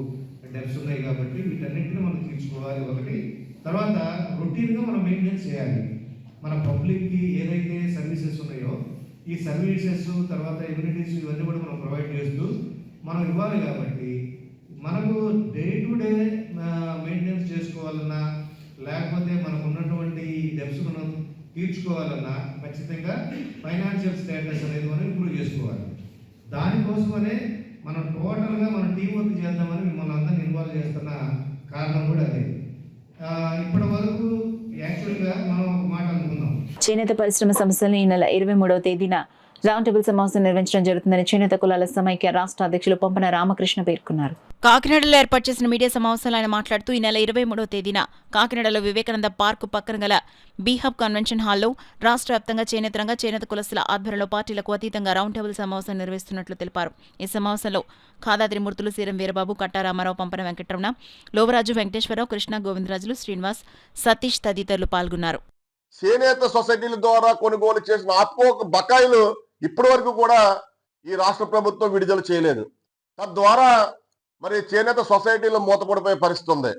U: డెబ్ట్స్ ఉన్నాయి కాబట్టి వీటన్నిటిని మనం తీర్చుకోవాలి ఒకటి. తర్వాత రొటీన్గా మనం మెయింటైన్ చేయాలి. మన పబ్లిక్కి ఏదైతే సర్వీసెస్ ఉన్నాయో ఈ సర్వీసెస్ తర్వాత ఇమ్యూనిటీస్ ఇవన్నీ కూడా మనం ప్రొవైడ్ చేస్తూ మనం ఇవ్వాలి. కాబట్టి మనకు డే టు డే మెయింటెనెన్స్ చేసుకోవాలన్నా లేకపోతే మనకు ఉన్నటువంటి డెబ్ట్స్ మనం తీర్చుకోవాలన్నా ఖచ్చితంగా ఫైనాన్షియల్ స్టేటస్ అనేది మనం ఇంప్రూవ్ చేసుకోవాలి. దానికోసమనే మనం టోటల్గా మనం టీం వర్క్ చేద్దామని మిమ్మల్ని అందరినీ ఇన్వాల్వ్ చేస్తున్న కారణం కూడా అదే. ఇప్పటి వరకు యాక్చువల్గా మనం ఒక మాట అనుకుందాం,
D: చేనేత పరిశ్రమ సంస్థలను ఈ నెల 23వ తేదీన రౌండ్ టేబుల్ సమావేశం నిర్వహించడం జరుగుతుందని చేనేత కులాల సమైక్య రాష్ట్ర అధ్యక్షులు పంపన రామకృష్ణ పేర్కొన్నారు.
E: కాకినాడలో ఏర్పాటు చేసిన మీడియా సమావేశంలో ఆయన మాట్లాడుతూ ఈ నెల 23వ తేదీన కాకినాడలో వివేకానంద పార్కు పక్కన గల బీహబ్ కన్వెన్షన్ హాల్లో రాష్ట్ర వ్యాప్తంగా చేనేత కులస్తుల ఆధ్వర్యంలో పార్టీలకు అతీతంగా రౌండ్ టేబుల్ సమావేశం నిర్వహిస్తున్నట్లు తెలిపారు. ఈ సమావేశంలో ఖాదాద్రిమూర్తులు, సీరం వీరబాబు, కట్టారామారావు, పంపన వెంకటరమణ, లోవరాజు, వెంకటేశ్వరరావు, కృష్ణ, గోవిందరాజులు, శ్రీనివాస్, సతీష్ తదితరులు పాల్గొన్నారు.
N: చేనేత సొసైటీల ద్వారా కొనుగోలు చేసిన ఆత్మోక బకాయిలు ఇప్పటి వరకు కూడా ఈ రాష్ట్ర ప్రభుత్వం విడుదల చేయలేదు. తద్వారా మరి చేనేత సొసైటీలు మూతపడిపోయే పరిస్థితి ఉంది.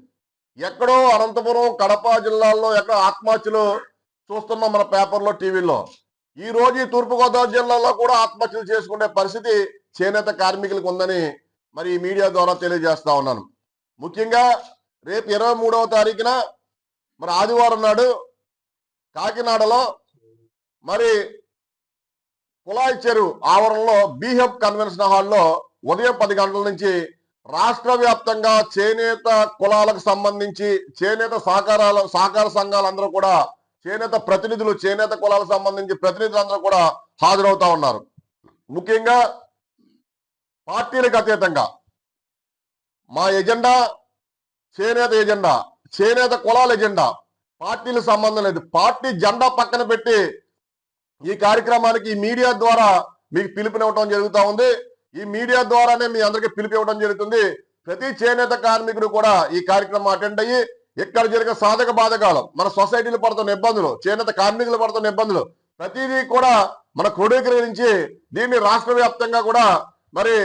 N: ఎక్కడో అనంతపురం, కడప జిల్లాల్లో ఎక్కడ ఆత్మహత్యలు చూస్తున్నాం మన పేపర్లో, టీవీలో. ఈ రోజు ఈ తూర్పుగోదావరి జిల్లాలో కూడా ఆత్మహత్యలు చేసుకునే పరిస్థితి చేనేత కార్మికులకు ఉందని మరి ఈ మీడియా ద్వారా తెలియజేస్తా ఉన్నాను. ముఖ్యంగా రేపు 23వ తారీఖున మరి ఆదివారం నాడు కాకినాడలో మరి కులాయి చెరువు ఆవరణలో బీహబ్ కన్వెన్షన్ హాల్లో ఉదయం 10 గంటల నుంచి రాష్ట్ర వ్యాప్తంగా చేనేత కులాలకు సంబంధించి చేనేత సహకార సంఘాలందరూ కూడా చేనేత ప్రతినిధులు, చేనేత కులాలకు సంబంధించి ప్రతినిధులందరూ కూడా హాజరవుతా ఉన్నారు. ముఖ్యంగా పార్టీలకు అతీతంగా మా ఎజెండా చేనేత ఎజెండా, చేనేత కులాల ఎజెండా, పార్టీలకు సంబంధం లేదు. పార్టీ జెండా పక్కన పెట్టి ఈ కార్యక్రమానికి ఈ మీడియా ద్వారా మీకు పిలుపునివ్వడం జరుగుతూ ఉంది. ఈ మీడియా ద్వారానే మీ అందరికీ పిలుపు ఇవ్వడం జరుగుతుంది. ప్రతి చేనేత కార్మికుడు కూడా ఈ కార్యక్రమం అటెండ్ అయ్యి ఇక్కడ జరిగే సాధక బాధకాలు, మన సొసైటీలు పడుతున్న ఇబ్బందులు, చేనేత కార్మికులు పడుతున్న ఇబ్బందులు ప్రతిదీ కూడా మన క్రోడీకరించి దీన్ని రాష్ట్ర వ్యాప్తంగా కూడా మరి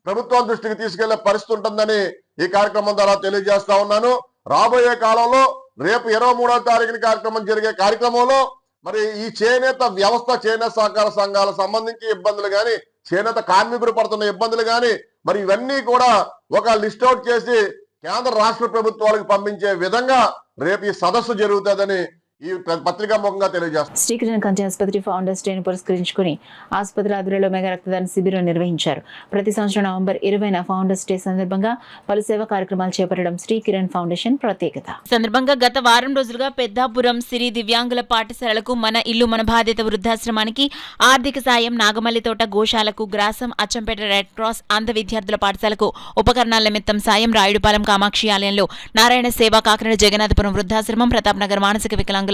N: ప్రభుత్వం దృష్టికి తీసుకెళ్లే పరిస్థితి ఉంటుందని ఈ కార్యక్రమం ద్వారా తెలియజేస్తా ఉన్నాను. రాబోయే కాలంలో రేపు 23వ తారీఖున కార్యక్రమం జరిగే కార్యక్రమంలో మరి ఈ చేనేత వ్యవస్థ, చేనేత సహకార సంఘాలకు సంబంధించి ఇబ్బందులు కానీ, చేనేత కార్మికులు పడుతున్న ఇబ్బందులు కానీ మరి ఇవన్నీ కూడా ఒక లిస్ట్ అవుట్ చేసి కేంద్ర రాష్ట్ర ప్రభుత్వాలకు పంపించే విధంగా రేపు ఈ సదస్సు జరుగుతుందని ఈ పత్రికా ముఖంగా తెలియజేస్తారు.
D: శ్రీకిరణ్ కంటి ఆసుపత్రి ఫౌండర్స్ డేను పురస్కరించుకుని ఆసుపత్రి ఆధ్వర్యంలో మెగా రక్తదాన శిబిరం నిర్వహించారు. ప్రతి సంవత్సరం నవంబర్ 20న ఫౌండర్స్ డే సందర్భంగా పలు సేవా కార్యక్రమాలు చేపట్టడం శ్రీకిరణ్ ఫౌండేషన్ ప్రత్యేకత.
E: సందర్భంగా గత వారం రోజులుగా పెద్దాపురం సిరి దివ్యాంగుల పాఠశాలలకు మన ఇల్లు మన బాధ్యత వృద్ధాశ్రమానికి ఆర్థిక సాయం, నాగమల్లి తోట గోశాలకు, గ్రాసం, అచ్చంపేట రెడ్ క్రాస్ అంధ విద్యార్థుల పాఠశాలకు ఉపకరణాల నిమిత్తం సాయం, రాయుడుపాలెం కామాక్షి ఆలయంలో నారాయణ సేవ, కాకినాడ జగన్నాథపురం వృద్ధాశ్రమం, ప్రతాప్ నగర్ మానసిక వికలాంగుల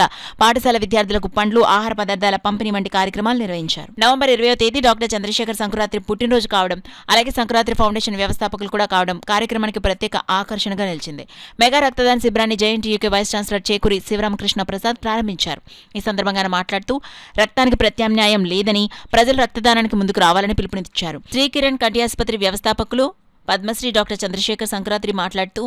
E: పాఠశాల విద్యార్థులకు పండ్లు, ఆహార పదార్థాల పంపిణీ వంటి కార్యక్రమాలు నిర్వహించారు. నవంబర్ 20వ తేదీ డాక్టర్ చంద్రశేఖర్ సంకురాత్రి పుట్టినరోజు కావడం, అలాగే సంకురాత్రి ఫౌండేషన్ వ్యవస్థాపకులు కూడా కావడం కార్యక్రమానికి ప్రత్యేక ఆకర్షణగా నిలిచింది. మెగా రక్తదాన శిబిరాన్ని జేఎన్టీయూకే వైస్ ఛాన్సలర్ చేకూరి శివరామకృష్ణ ప్రసాద్ ప్రారంభించారు. ఈ సందర్భంగా మాట్లాడుతూ రక్తానికి ప్రత్యామ్నాయం లేదని, ప్రజలు రక్తదానానికి ముందుకు రావాలని పిలుపునిచ్చారు. శ్రీకిరణ్ కంటి ఆసుపత్రి వ్యవస్థాపకులు పద్మశ్రీ డాక్టర్ చంద్రశేఖర్ సంకురాత్రి మాట్లాడుతూ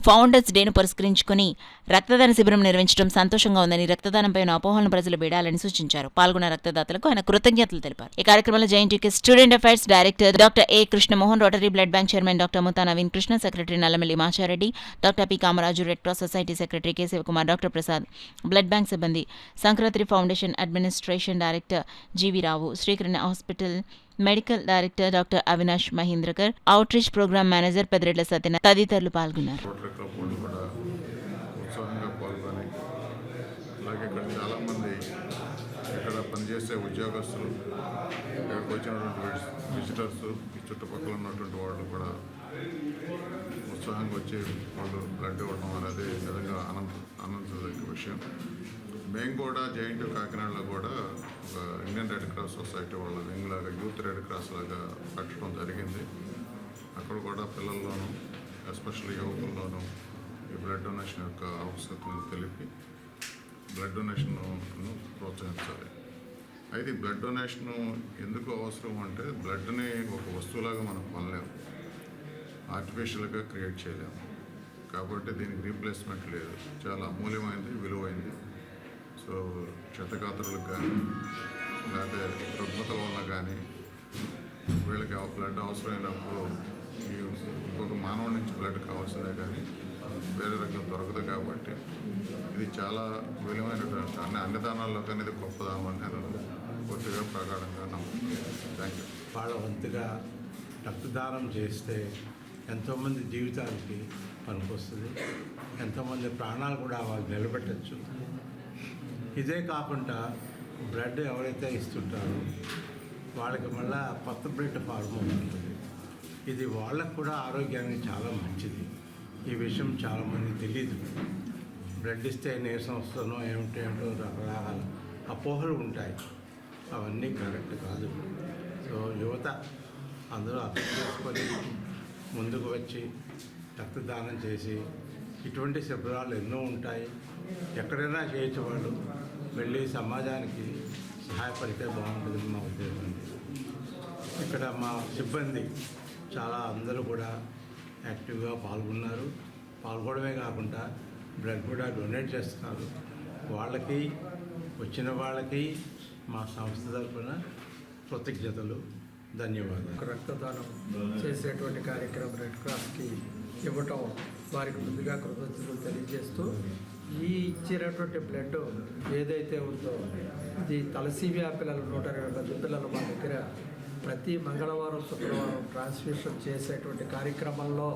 E: ఫౌండర్స్ డేను పురస్కరించుకుని రక్తదాన శిబిరం నిర్వహించడం సంతోషంగా ఉందని, రక్తదానంపై ఉన్న అపోహలను ప్రజలు వేడాలని సూచించారు. పాల్గొన్న రక్తదాతలకు ఆయన కృతజ్ఞతలు తెలిపారు. ఈ కార్యక్రమంలో JNTUK student affairs director doctor A Krishnamohan, rotary blood bank chairman doctor Mutha Naveen Krishna, secretary Nallamalli Machareddy, doctor P Kamaraju, red cross society secretary K Sivakumar, doctor Prasad, blood bank సిబ్బంది, Sankranti foundation administration director GV Rao, Srikiran hospital medical director doctor Avinash Mahindrakar, outreach programme manager Peddireddla Satyanarayana తదితరులు పాల్గొన్నారు.
J: అలాగే
S: పనిచేసే ఉద్యోగస్తులు, ఇక్కడికి వచ్చినటువంటి visitors, ఈ చుట్టుపక్కల ఉన్నటువంటి వాళ్ళు కూడా ఉత్సాహంగా వచ్చి వాళ్ళు బ్లడ్ ఇవ్వడం అనేది నిజంగా ఆనందించదగ్గ విషయం. మేము కూడా జేఎన్టీ కాకినాడలో కూడా ఒక ఇండియన్ రెడ్ క్రాస్ సొసైటీ వాళ్ళ వింగ్ లాగా యూత్ రెడ్ క్రాస్ లాగా పెట్టడం జరిగింది. అక్కడ కూడా పిల్లల్లోనూ ఎస్పెషల్లీ యువకుల్లోనూ ఈ బ్లడ్ డొనేషన్ యొక్క ఆవశ్యకతను తెలిపి బ్లడ్ డొనేషన్ను ప్రోత్సహించాలి. అయితే ఈ బ్లడ్ డొనేషను ఎందుకు అవసరం అంటే బ్లడ్ని ఒక వస్తువులాగా మనం కొనలేము, ఆర్టిఫిషియల్గా క్రియేట్ చేయలేము. కాబట్టి దీనికి రీప్లేస్మెంట్ లేదు, చాలా అమూల్యమైనది, విలువైంది. సో క్షతగాత్రులకు కానీ లేకపోతే రుగ్మతల వల్ల కానీ వీళ్ళకి బ్లడ్ అవసరమైనప్పుడు ఈ ఇంకొక మానవుడి నుంచి బ్లడ్ కావాల్సిందే కానీ వేరే రకంగా దొరకదు. కాబట్టి ఇది చాలా విలువైనటువంటి అన్నదానాల్లో కానీ ఇది గొప్పదానం అని నేను పూర్తిగా ప్రగాఢంగా నమ్ముతున్నాను. Thank you.
U: వాళ్ళ వంతుగా రక్తదానం చేస్తే ఎంతోమంది జీవితాలకి పనికొస్తుంది, ఎంతోమంది ప్రాణాలు కూడా వాళ్ళు నిలబెట్టచ్చు. ఇదే కాకుండా బ్లడ్ ఎవరైతే ఇస్తుంటారో వాళ్ళకి మళ్ళీ కొత్త బ్లడ్ ఫార్మ్ అవుతుంది. ఇది వాళ్ళకు కూడా ఆరోగ్యానికి చాలా మంచిది. ఈ విషయం చాలామంది తెలీదు. బ్లడ్ ఇస్తే నీరసం వస్తుందో ఏమిటో రకరకాల అపోహలు ఉంటాయి, అవన్నీ కరెక్ట్ కాదు. సో యువత అందరూ అర్థం చేసుకొని ముందుకు వచ్చి రక్తదానం చేసి, ఇటువంటి శిబిరాలు ఎన్నో ఉంటాయి, ఎక్కడైనా చేయొచ్చు. వాళ్ళు వెళ్ళి సమాజానికి సహాయపడితే బాగుంటుంది మా ఉద్దేశం. ఇక్కడ మా సిబ్బంది చాలా అందరూ కూడా యాక్టివ్గా పాల్గొన్నారు. పాల్గొనడమే కాకుండా బ్లడ్ కూడా డొనేట్ చేస్తున్నారు. వాళ్ళకి వచ్చిన వాళ్ళకి మా సంస్థ తరఫున కృతజ్ఞతలు, ధన్యవాదాలు.
A: రక్తదానం చేసేటువంటి కార్యక్రమం రెడ్ క్రాస్కి ఇవ్వటం వారికి ముందుగా కృతజ్ఞతలు తెలియజేస్తూ, ఈ ఇచ్చినటువంటి బ్లడ్ ఏదైతే ఉందో ఇది తలసీమియా పిల్లలు 120 పిల్లలు మా దగ్గర ప్రతి మంగళవారం, శుక్రవారం ట్రాన్స్ఫ్యూషన్ చేసేటువంటి కార్యక్రమంలో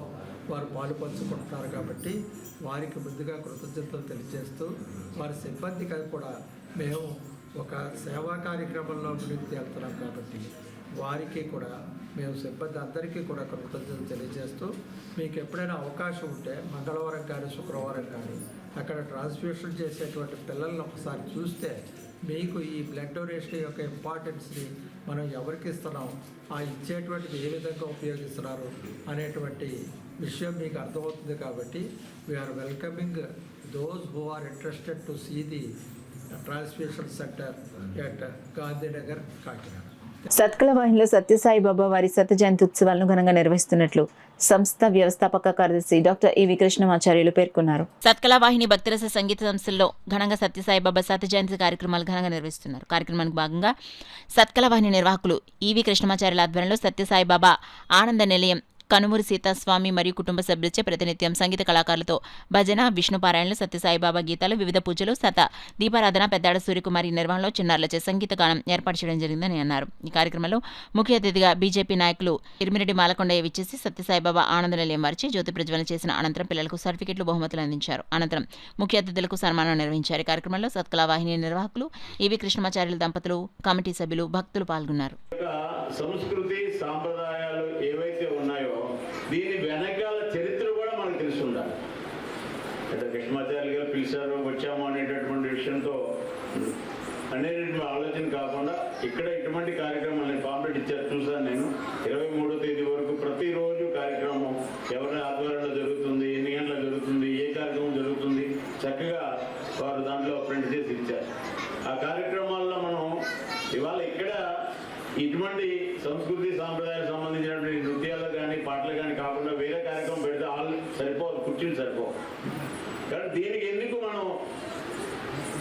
A: వారు పాలు పంచుకుంటున్నారు. కాబట్టి వారికి ముందుగా కృతజ్ఞతలు తెలియజేస్తూ, వారి సిబ్బందికి కూడా మేము ఒక సేవా కార్యక్రమంలో గురించి వెళ్తున్నాం కాబట్టి వారికి కూడా మేము సిబ్బంది అందరికీ కూడా కృతజ్ఞతలు తెలియజేస్తూ, మీకు ఎప్పుడైనా అవకాశం ఉంటే మంగళవారం కానీ శుక్రవారం కానీ అక్కడ ట్రాన్స్ఫ్యూషన్ చేసేటువంటి పిల్లల్ని ఒకసారి చూస్తే మీకు ఈ బ్లడ్ డొనేషన్ యొక్క ఇంపార్టెన్స్ని మనం ఎవరికి ఇస్తున్నాం, ఆ ఇచ్చేటువంటిది ఏ విధంగా ఉపయోగిస్తున్నారు అనేటువంటి విషయం మీకు అర్థమవుతుంది. కాబట్టి we're welcoming those who are interested to see the transfusion centre at Gandhinagar, Kakinada.
D: సత్కల వాహినిలో సత్యసాయిబాబా వారి శత జయంతి ఉత్సవాలను ఘనంగా నిర్వహిస్తున్నట్లు సంస్థ వ్యవస్థాపక కార్యదర్శి డాక్టర్ ఈవి కృష్ణమాచార్యులు పేర్కొన్నారు.
E: సత్కల వాహిని భక్తిరస సంగీత సంస్థల్లో ఘనంగా సత్యసాయిబాబా శత జయంతి కార్యక్రమాలు ఘనంగా నిర్వహిస్తున్నారు. కార్యక్రమానికి భాగంగా సత్కల వాహిని నిర్వాహకులు ఈవి కృష్ణమాచార్యుల ఆధ్వర్యంలో సత్యసాయిబాబా ఆనంద నిలయం, కనుమూరి సీతాస్వామి మరియు కుటుంబ సభ్యులచే ప్రతినిత్యం సంగీత కళాకారులతో భజన, విష్ణుపారాయణలు, సత్యసాయిబాబా గీతాలు, వివిధ పూజలు, దీపారాధన, పెద్దాడ సూర్యకుమారి నిర్వహణలో చిన్నారులచే సంగీత గానం ఏర్పాటు చేయడం జరిగిందని అన్నారు. ఈ కార్యక్రమంలో ముఖ్య అతిథిగా బీజేపీ నాయకులు ఇరిమిరెడ్డి మాలకొండయ్య విచ్చేసి సత్యసాయిబాబా ఆనంద నిలయం వారిచే జ్యోతి ప్రజ్వలన చేసిన అనంతరం పిల్లలకు సర్టిఫికెట్లు, బహుమతులు అందించారు. అనంతరం ముఖ్య అతిథులకు సన్మానం నిర్వహించారు. ఈ కార్యక్రమంలో సత్కల వాహిని నిర్వాహకులు ఈవి కృష్ణమాచార్యుల దంపతులు, కమిటీ సభ్యులు, భక్తులు పాల్గొన్నారు.
V: సంస్కృతి సాంప్రదాయాలు ఏవైతే ఉన్నాయో దీని వెనకాల చరిత్ర కూడా మనకు తెలిసి ఉండాలి. అయితే కృష్ణమాచార్య గారు పిలిచారు, వచ్చాము అనేటటువంటి విషయంతో అనేటువంటి ఆలోచన కాకుండా ఇక్కడ ఇటువంటి కార్యక్రమాలు పాంప్లెట్ ఇచ్చారు, చూసాను నేను. 23వ తేదీ వరకు ప్రతిరోజు కార్యక్రమం ఎవరి ఆధ్వర్యంలో జరుగుతుంది, ఎన్ని గంటలకు జరుగుతుంది, ఏ కార్యక్రమం జరుగుతుంది, చక్కగా వారు దాంట్లో ప్రింట్ చేసి ఇచ్చారు. ఆ కార్యక్రమాల్లో మనం ఇవాళ ఇక్కడ ఇటువంటి సంస్కృతి సాంప్రదాయాలకు సంబంధించినటువంటి నృత్యాలు కానీ పాటలు కానీ కాకుండా వేరే కార్యక్రమం పెడితే వాళ్ళు సరిపోవాలి, కుర్చీలు సరిపోవు. కానీ దీనికి ఎందుకు మనం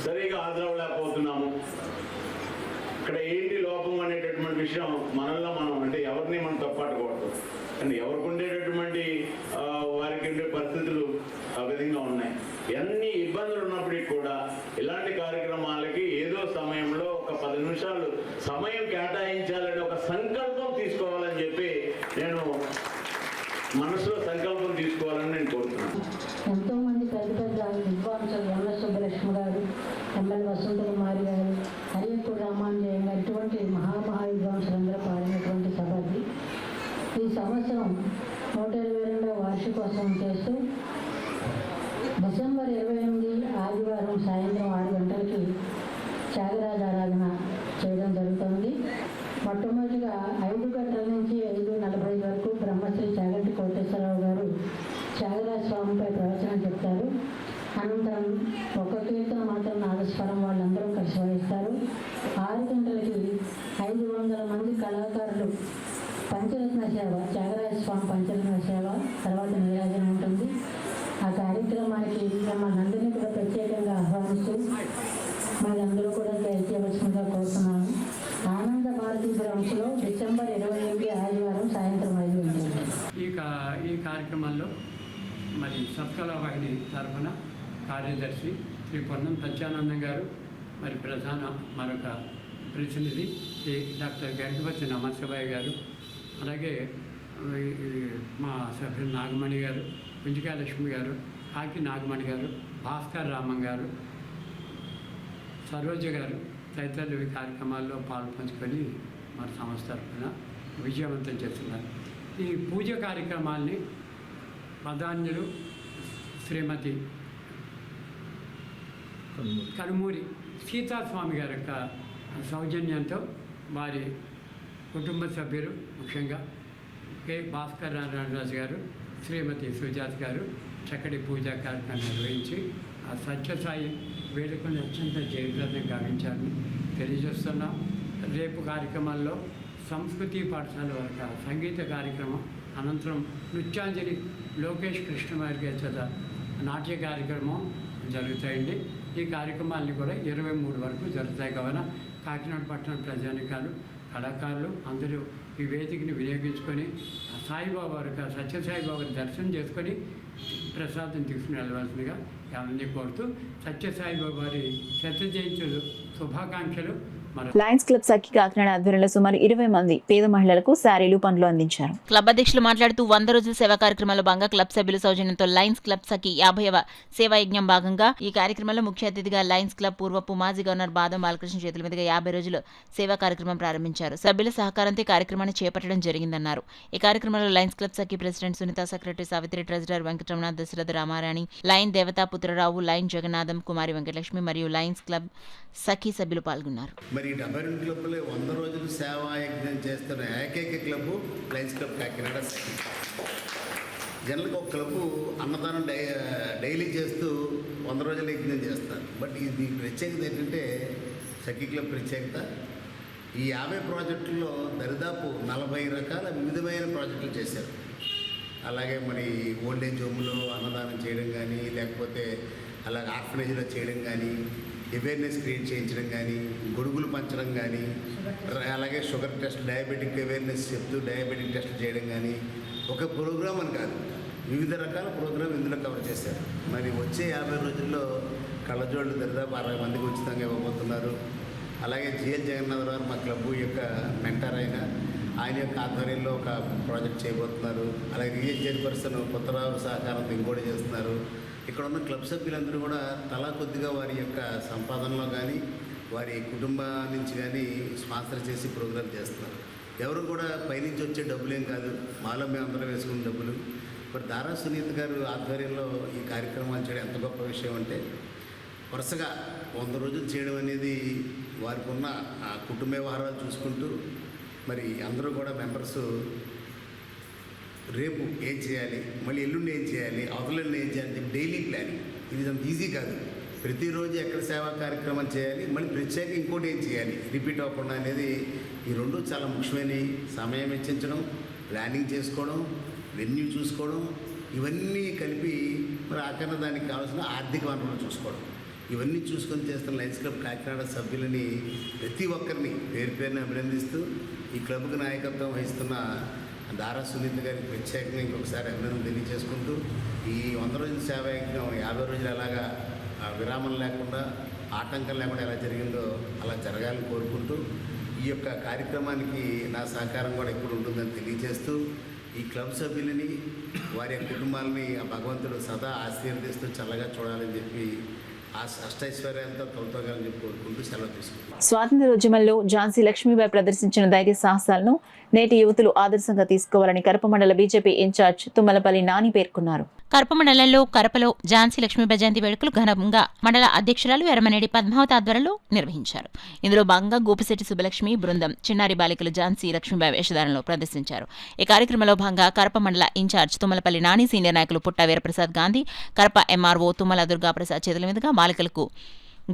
V: సరిగా హాజరవ్వలేకపోతున్నాము, ఇక్కడ ఏంటి లోపం అనేటటువంటి విషయం మనల్లో మనం, అంటే ఎవరిని మనం తప్పట్టుకోవద్దు. కానీ ఎవరికి ఉండేటటువంటి వారికి ఉండే పరిస్థితులు ఆ విధంగా ఉన్నాయి. ఎన్ని ఇబ్బందులు ఉన్నప్పటికీ కూడా ఇలాంటి కార్యక్రమాలకి ఏదో సమయంలో ఒక 10 నిమిషాలు సమయం కేటాయించాలని ఒక సంకల్పం తీసుకోవాలని చెప్పి నేను మనసులో సంకల్పం తీసుకోవాలని నేను కోరుతున్నాను.
W: ఎంతో మంది పెద్ద విద్వాంసులు ఎంఎస్ సుబ్బలక్ష్మి గారు, ఎంఎల్ వసంత కుమారి గారు, అయ్యప్ప రామాంజయ
G: విద్వాంసులందరూ పాడినటువంటి సభ అది. ఈ సంవత్సరం 122వ వార్షికోత్సవం చేస్తూ డిసెంబర్ 28 ఆదివారం సాయంత్రం 6 గంటలకి త్యాగరాజ ఆరాధన చేయడం జరుగుతుంది. మొట్టమొదటిగా 5 గంటల నుంచి 5:45 వరకు బ్రహ్మశ్రీ చాగంటి కోటేశ్వరరావు గారు త్యాగరాజ స్వామిపై ప్రవచనం చెప్తారు. అనంతరం ఒక కీర్తన మాత్రం నాదస్వరం వాళ్ళందరూ కలిసి వహిస్తారు. 6 గంటలకి 500 మంది కళాకారులు పంచరత్న సేవ, త్యాగరాజ స్వామి పంచరత్న సేవ, తర్వాత నీరాజనం ఉంటుంది. ఆ కార్యక్రమానికి మిమ్మల్ని అందరినీ కూడా ప్రత్యేకంగా ఆహ్వానిస్తూ మీరందరూ కూడా చేయవలసిందిగా కోరుతున్నాను. ఆనంద భారతి గ్రౌండ్స్లో డిసెంబర్ 28 ఆదివారం సాయంత్రం 5 గంటలకు.
A: ఈ కార్యక్రమంలో మరి సత్కళా వాహిని తరఫున కార్యదర్శి శ్రీ పొన్నం సత్యానందం గారు, మరి ప్రధాన మరొక ప్రతినిధి శ్రీ డాక్టర్ గంటిపతి నమస్కారయ్య గారు, అలాగే మా సభ్యులు నాగమణి గారు, కుంజికాలక్ష్మి గారు, కాకి నాగమణి గారు, భాస్కర్ రామన్ గారు, సరోజ గారు తదితరులు ఈ కార్యక్రమాల్లో పాల్పంచుకొని మన సంస్థ తరఫున విజయవంతం చేస్తున్నారు. ఈ పూజ కార్యక్రమాల్ని ప్రధాన్యులు శ్రీమతి కనుమూరి సీతాస్వామి గారి యొక్క సౌజన్యంతో వారి కుటుంబ సభ్యులు ముఖ్యంగా కె భాస్కర్ నారాయణరాజు గారు, శ్రీమతి సుజాత్ గారు చక్కటి పూజా కార్యక్రమం నిర్వహించి ఆ సత్యసాయి వేడుకలను అత్యంత జయప్రదం గావించాలని తెలియజేస్తున్నాం. రేపు కార్యక్రమాల్లో సంస్కృతి పాఠశాల వరకు సంగీత కార్యక్రమం, అనంతరం నృత్యాంజలి లోకేష్ కృష్ణమారి గారి చేత నాట్య కార్యక్రమం జరుగుతాయండి. ఈ కార్యక్రమాన్ని కూడా 23 వరకు జరుగుతాయి. కావున కాకినాడ పట్టణ ప్రజానికాలు, కళాకారులు అందరూ ఈ వేదికని వినియోగించుకొని సాయిబాబా వారికి సత్యసాయిబాబాని దర్శనం చేసుకొని ప్రసాదం తీసుకుని వెళ్ళవలసిందిగా ఎవరిని కోరుతూ సత్యసాయిబాబా వారి శత జయంతులు శుభాకాంక్షలు.
D: లయన్స్ క్లబ్ సఖి కాకినాడ ఆధ్వర్యంలో సుమారు 20 మంది పేద మహిళలకు శారీలు, పండ్లు అందించారు.
E: క్లబ్ అధ్యక్షులు మాట్లాడుతూ 100 రోజుల సేవా కార్యక్రమంలో భాగంగా క్లబ్ సభ్యుల సౌజన్యంతో లయన్స్ క్లబ్ సఖి 50వ సేవా యజ్ఞం భాగంగా ఈ కార్యక్రమంలో ముఖ్య అతిథిగా లయన్స్ క్లబ్ పూర్వపు మాజీ గవర్నర్ బాదం బాలకృష్ణ చేతుల మీదుగా 50 రోజుల సేవా కార్యక్రమం ప్రారంభించారు. సభ్యుల సహకారంతో కార్యక్రమాన్ని చేపట్టడం జరిగిందన్నారు. ఈ కార్యక్రమంలో lions club Sakhi president Sunitha, secretary Savitri, treasurer Venkataramana, Dasaratha Ramarani, lion Devata Putrarao, lion Jagannatham, Kumari Venkatalakshmi మరియు లయన్స్ క్లబ్ సఖి సభ్యులు పాల్గొన్నారు.
H: మరి 72 క్లబ్లో 100 రోజులు సేవా యజ్ఞం చేస్తున్న ఏకైక క్లబ్ లయన్స్ క్లబ్ కాకినాడ సఖి. జనరల్గా ఒక క్లబ్ అన్నదానం డైలీ చేస్తూ 100 రోజుల యజ్ఞం చేస్తారు. బట్ ఇది ప్రత్యేకత ఏంటంటే సఖి క్లబ్ ప్రత్యేకత ఈ 50 ప్రాజెక్టుల్లో దరిదాపు 40 రకాల వివిధమైన ప్రాజెక్టులు చేశారు. అలాగే మరి ఓల్డేజ్ హోమ్లో అన్నదానం చేయడం కానీ, లేకపోతే అలాగే ఆర్ఫనేజ్లో చేయడం కానీ, అవేర్నెస్ క్రియేట్ చేయించడం కానీ, గొడుగులు పంచడం కానీ, అలాగే షుగర్ టెస్ట్, డయాబెటిక్ అవేర్నెస్ చెప్తూ డయాబెటిక్ టెస్ట్ చేయడం కానీ, ఒక ప్రోగ్రామ్ అని కాదు, వివిధ రకాల ప్రోగ్రామ్ ఇందులో కవర్ చేశారు. మరి వచ్చే 50 రోజుల్లో కళ్ళజోళ్ళు దరిదాపు 60 మందికి ఉచితంగా ఇవ్వబోతున్నారు. అలాగే జిఎల్ జగన్నాథరావు మా క్లబ్ యొక్క మెంటర్ ఆయన యొక్క ఆధ్వర్యంలో ఒక ప్రాజెక్ట్ చేయబోతున్నారు. అలాగే రియల్ చైర్పర్సన్ కొత్తరావు సహకారంతో ఇంకోటి చేస్తున్నారు. ఇక్కడ ఉన్న క్లబ్ సభ్యులందరూ కూడా తలా కొద్దిగా వారి యొక్క సంపాదనలో కానీ, వారి కుటుంబం నుంచి కానీ స్పాన్సర్ చేసి ప్రోగ్రామ్ చేస్తున్నారు. ఎవరు కూడా పైనుంచి వచ్చే డబ్బులేం కాదు, మాలో మేము అందరం వేసుకున్న డబ్బులు. మరి దారా సునీత గారు ఆధ్వర్యంలో ఈ కార్యక్రమాలు చేయడం ఎంత గొప్ప విషయం అంటే, వరుసగా 100 రోజులు చేయడం అనేది వారికి ఉన్న ఆ కుటుంబ వ్యవహారాలు చూసుకుంటూ మరి అందరూ కూడా మెంబర్స్ రేపు ఏం చేయాలి, మళ్ళీ ఎల్లుండి ఏం చేయాలి, అవతలెల్లుండి ఏం చేయాలి, డైలీ ప్లానింగ్. ఇది అంత ఈజీ కాదు. ప్రతిరోజు ఎక్కడ సేవా కార్యక్రమం చేయాలి, మళ్ళీ ప్రత్యేక ఇంకోటి ఏం చేయాలి, రిపీట్ అవ్వకుండా అనేది ఈ రెండు చాలా ముఖ్యమైనవి. సమయం వెచ్చించడం, ప్లానింగ్ చేసుకోవడం, వెన్యూ చూసుకోవడం, ఇవన్నీ కలిపి మరి ఆఖరణ దానికి కావాల్సిన ఆర్థిక వనరులు చూసుకోవడం, ఇవన్నీ చూసుకొని చేస్తున్న లయన్స్ క్లబ్ కాకినాడ సభ్యులని ప్రతి ఒక్కరిని పేరు పేరుని అభినందిస్తూ ఈ క్లబ్కి నాయకత్వం వహిస్తున్న దారా సునీత గారికి ప్రత్యేకంగా ఇంకొకసారి అభినందన తెలియజేసుకుంటూ ఈ 100 రోజుల సేవా యజ్ఞం 50 రోజులు ఎలాగా విరామం లేకుండా, ఆటంకం లేకుండా ఎలా జరిగిందో అలా జరగాలని కోరుకుంటూ ఈ యొక్క కార్యక్రమానికి నా సహకారం కూడా ఎప్పుడు ఉంటుందని తెలియజేస్తూ ఈ క్లబ్ సభ్యులని, వారి కుటుంబాలని ఆ భగవంతుడు సదా ఆశీర్వదిస్తూ చల్లగా చూడాలని చెప్పి అష్టైశ్వర్యాలతో తొలతోగాలని చెప్పి కోరుకుంటూ సెలవు తీసుకుంటాం.
D: స్వాతంత్ర్యోద్యమంలో ఝాన్సీ లక్ష్మీబాయి ప్రదర్శించిన ధైర్య సాహసాలను నేటి యువతులు ఆదర్శంగా తీసుకోవాలని కరప మండల బీజేపీ ఇన్ఛార్జ్ తుమ్మలపల్లి నాని పేర్కొన్నారు.
E: కరప మండలంలో కరపలో ఝాన్సీ లక్ష్మీబాయి జయంతి వేడుకలు ఘనంగా మండల అధ్యక్షురాలు ఎర్రమనేడి పద్మావతి ఆధ్వర్యంలో నిర్వహించారు. ఇందులో భాగంగా గోపిశెట్టి సుబ్బలక్ష్మి బృందం చిన్నారి బాలికలు ఝాన్సీ లక్ష్మీబాయి వేషధారణలో ప్రదర్శించారు. ఈ కార్యక్రమంలో భాగంగా కరప మండల ఇన్ఛార్జ్ తుమ్మలపల్లి నాని, సీనియర్ నాయకులు పుట్ట వీరప్రసాద్ గాంధీ, కరప ఎంఆర్ఓ తుమ్మల దుర్గాప్రసాద్ చేతుల మీదుగా బాలికలకు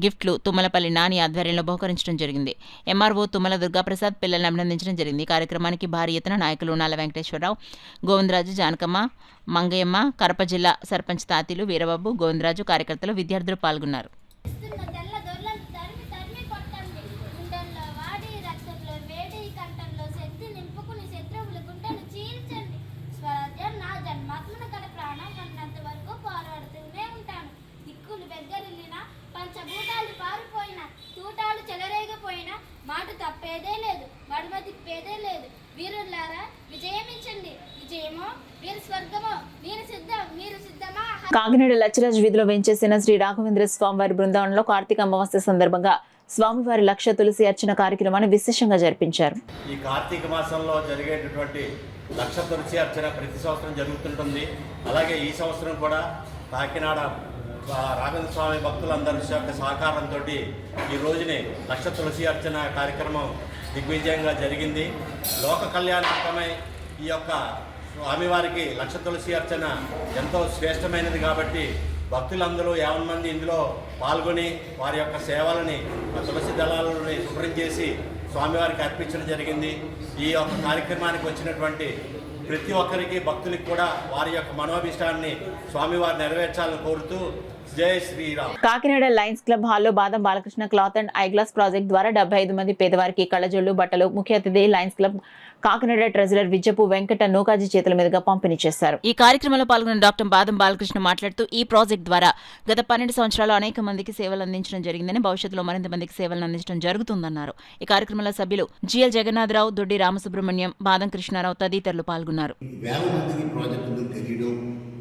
E: గిఫ్ట్లు తుమ్మలపల్లి నాని ఆధ్వర్యంలో బహుకరించడం జరిగింది. ఎంఆర్ఓ తుమ్మల దుర్గాప్రసాద్ పిల్లలను అభినందించడం జరిగింది. కార్యక్రమానికి భారీ ఎత్తున నాయకులు నల్ల వెంకటేశ్వరరావు, గోవిందరాజు, జానకమ్మ, మంగయ్యమ్మ, కరప జిల్లా సర్పంచ్ తాతీలు, వీరబాబు, గోవిందరాజు, కార్యకర్తలు, విద్యార్థులు పాల్గొన్నారు.
F: మాట తప్పేదే లేదు, మడమ తిప్పేదే లేదు. వీరులారా విజయమించండి, విజయమో వీరు స్వర్గమో, మీరు సిద్ధం, మీరు సిద్ధమా.
D: కాకినాడ లచ్చరాజ్ వీధిలో వెంచేసిన శ్రీ రాఘవేంద్ర స్వామివారి బృందావనంలో కార్తీక అమావాస్య సందర్భంగా స్వామివారి లక్ష తులసి అర్చన కార్యక్రమాన్ని విశేషంగా జరిపించారు.
K: ఈ కార్తీక మాసంలో జరిగేటటువంటి లక్ష తులసి అర్చన ప్రతి సంవత్సరం జరుగుతుంటుంది. అలాగే ఈ సంవత్సరం కూడా కాకినాడ రాఘవేంద్ర స్వామి భక్తులందరి యొక్క సహకారంతో ఈ రోజుని లక్ష తులసి అర్చన కార్యక్రమం దిగ్విజయంగా జరిగింది. లోక కళ్యాణార్థమై ఈ యొక్క స్వామివారికి లక్ష తులసి అర్చన ఎంతో శ్రేష్టమైనది కాబట్టి భక్తులందరూ 50 మంది ఇందులో పాల్గొని వారి యొక్క సేవలని తులసి దళాలని శుభ్రం చేసి స్వామివారికి అర్పించడం జరిగింది. ఈ యొక్క కార్యక్రమానికి వచ్చినటువంటి ప్రతి ఒక్కరికి భక్తులకు కూడా వారి యొక్క మనోభిష్టాన్ని స్వామివారు నెరవేర్చాలని కోరుతూ జై శ్రీరామ్.
D: కాకినాడ లయన్స్ క్లబ్ హాల్లో Badam Balakrishna cloth and eye glass project ద్వారా 75 మంది పేదవారికి కళ్ళజోళ్లు, బట్టలు ముఖ్య అతిథి lions club Kakinada treasurer Vijjapu Venkata Nookaji చేతుల మీదుగా పంపిణీ చేశారు.
E: ఈ కార్యక్రమంలో పాల్గొన్న డాక్టర్ బాదం బాలకృష్ణ మాట్లాడుతూ ఈ ప్రాజెక్ట్ ద్వారా గత 12 సంవత్సరాలు అనేక మందికి సేవలు అందించడం జరిగిందని, భవిష్యత్తులో మరింత మందికి సేవలను అందించడం జరుగుతుందన్నారు. ఈ కార్యక్రమంలో సభ్యులు జిఎల్ జగన్నాథరావు, దొడ్డి రామసుబ్రహ్మణ్యం, బాదం కృష్ణారావు తదితరులు పాల్గొన్నారు.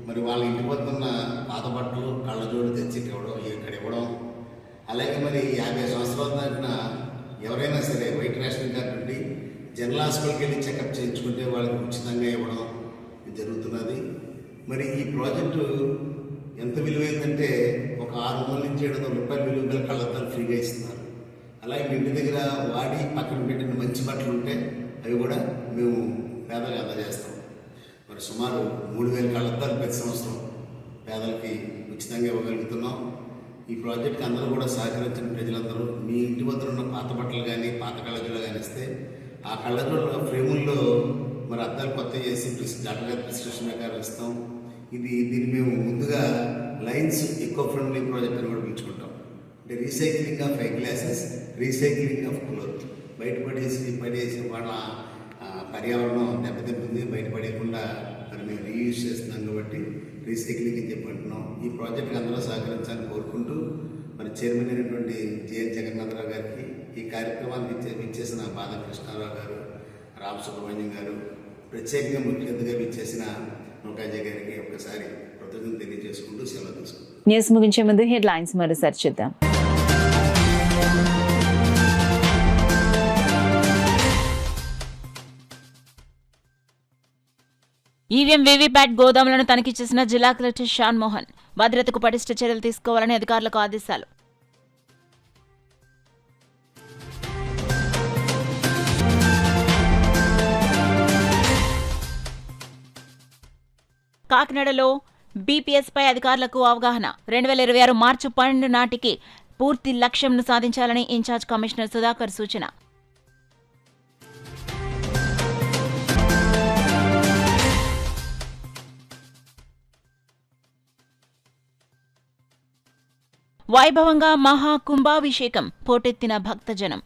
H: మరి వాళ్ళ ఇంటి వద్ద ఉన్న పాత బట్టలు, కళ్ళజోడు తెచ్చి ఇక్కడ ఇవ్వడం, అలాగే మరి 50 సంవత్సరాల దాటిన ఎవరైనా సరే వైట్ రేషన్ కార్డు నుండి జనరల్ హాస్పిటల్కి వెళ్ళి చెకప్ చేయించుకుంటే వాళ్ళకి ఉచితంగా ఇవ్వడం జరుగుతున్నది. మరి ఈ ప్రాజెక్టు ఎంత విలువైందంటే ఒక 600 నుంచి 700 రూపాయల విలువ గల కళ్ళద్దాలు ఫ్రీగా ఇస్తున్నారు. అలాగే మీ ఇంటి దగ్గర వాడి పక్కన పెట్టిన మంచి బట్టలు ఉంటే అవి కూడా మేము పేదలకు అందజేస్తాం. మరి సుమారు 3000 కళ్ళద్దాలు ప్రతి సంవత్సరం పేదలకి ఉచితంగా ఇవ్వగలుగుతున్నాం. ఈ ప్రాజెక్ట్కి అందరూ కూడా సహకరించిన ప్రజలందరూ మీ ఇంటి వద్ద ఉన్న పాత బట్టలు కానీ పాత కళ్ళజోళ్ళు కానీ ఇస్తే ఆ కళ్ళజోళ్ళ ఫ్రేముల్లో మరి అద్దాలు కొత్త చేసి డాక్టర్ గారి ప్రిస్క్రిప్షన్ ప్రకారం ఇస్తాం. దీన్ని మేము ముందుగా లైన్స్ ఎకో ఫ్రెండ్లీ ప్రాజెక్ట్ అని కూడా పిలుచుకుంటాం. అంటే recycling of I glasses, recycling of cloth. పడేసి వాళ్ళ పర్యావరణం దెబ్బతింటుంది, బయటపడేయకుండా మరి మేము రీయూజ్ చేస్తున్నాం కాబట్టి రీసైక్లింగ్ అని చెప్పి అంటున్నాం. ఈ ప్రాజెక్ట్కి అందరూ సహకరించాలని కోరుకుంటూ మరి చైర్మన్ అయినటువంటి జిఎల్ జగన్నాథరావు గారికి, ఈ కార్యక్రమానికి విచ్చేసిన బాదం కృష్ణారావు గారు, రామసుబ్రహ్మణ్యం గారు, ప్రత్యేకంగా ముఖ్య అతిథిగా విచ్చేసిన నూకాజీ గారికి ఒకసారి కృతజ్ఞతలు తెలియజేసుకుంటూ సెలవు తీసుకుంటాం.
D: న్యూస్ ముగించే ముందు హెడ్లైన్స్ మరోసారి చూద్దాం.
E: ఈవీఎం వీవీప్యాట్ గోదాములను తనిఖీ చేసిన జిల్లా కలెక్టర్ షాన్ మోహన్. భద్రతకు పటిష్ట చర్యలు తీసుకోవాలని అధికారులకు ఆదేశాలు. కాకినాడలో బీపీఎస్ పై అధికారులకు అవగాహన. 2026 మార్చి 12 నాటికి పూర్తి లక్ష్యంను సాధించాలని ఇన్ఛార్జ్ కమిషనర్ సుధాకర్ సూచన. వైభవంగా మహాకుంభాభిషేకం, పోటెత్తిన భక్తజనం.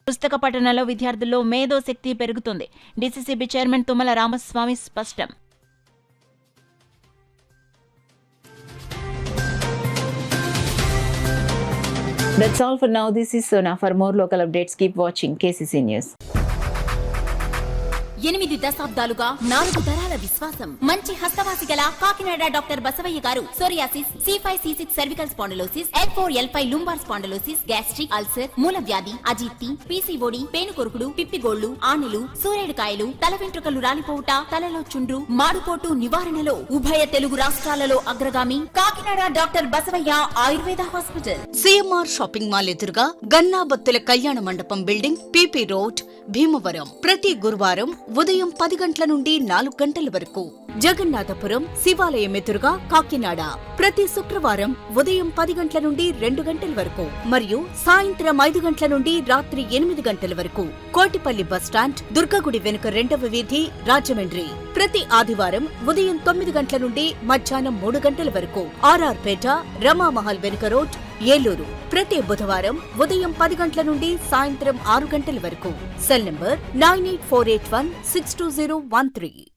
E: పుస్తక పఠనంలో విద్యార్థుల్లో మేధోశక్తి పెరుగుతుంది. డీసీసీబీ చైర్మన్ తుమ్మల రామస్వామి స్పష్టం.
D: That's all for now. This is Sona. For more local updates, keep watching KCC News.
B: 8 దశాబ్దాలుగా 4 తరాల విశ్వాసం మంచి హస్తవాసి గల కాకినాడ డాక్టర్ బసవయ్య గారు psoriasis, C5C6 cervical spondylosis, L4L5 lumbar spondylosis, gastric ulcer, మూల వ్యాధి, అజీర్తి, పీసీఓడి, పేనుకొరుకుడు, పిప్పిగోళ్లు, ఆనెలు, సూరేడుకాయలు, తల వెంట్రుకలు రాలిపోవుట, తలలో చుండ్రు, మాడుపోటు నివారణలో ఉభయ తెలుగు రాష్ట్రాలలో అగ్రగామి Kakinada doctor Basavayya Ayurveda hospital.
C: CMR shopping mall ఎదురుగా గన్నాబత్తుల కళ్యాణ మండపం బిల్డింగ్, పీపీ రోడ్, భీమవరం. ప్రతి గురువారం ఉదయం 10 గంటల నుండి 4 గంటల వరకు. జగన్నాథపురం శివాలయం ఎదురుగా కాకినాడ ప్రతి శుక్రవారం ఉదయం 10 గంటల నుండి 2 గంటల వరకు మరియు సాయంత్రం 5 గంటల నుండి రాత్రి 8 గంటల వరకు. కోటిపల్లి బస్టాండ్, దుర్గగుడి వెనుక 2వ వీధి, రాజమండ్రి ప్రతి ఆదివారం ఉదయం 9 గంటల నుండి మధ్యాహ్నం 3 గంటల వరకు. ఆర్ఆర్ పేట, రమామహల్ వెనుక రోడ్, ఏలూరు ప్రతి బుధవారం ఉదయం 10 గంటల నుండి సాయంత్రం 6 గంటల వరకు. Cell number 9848162013.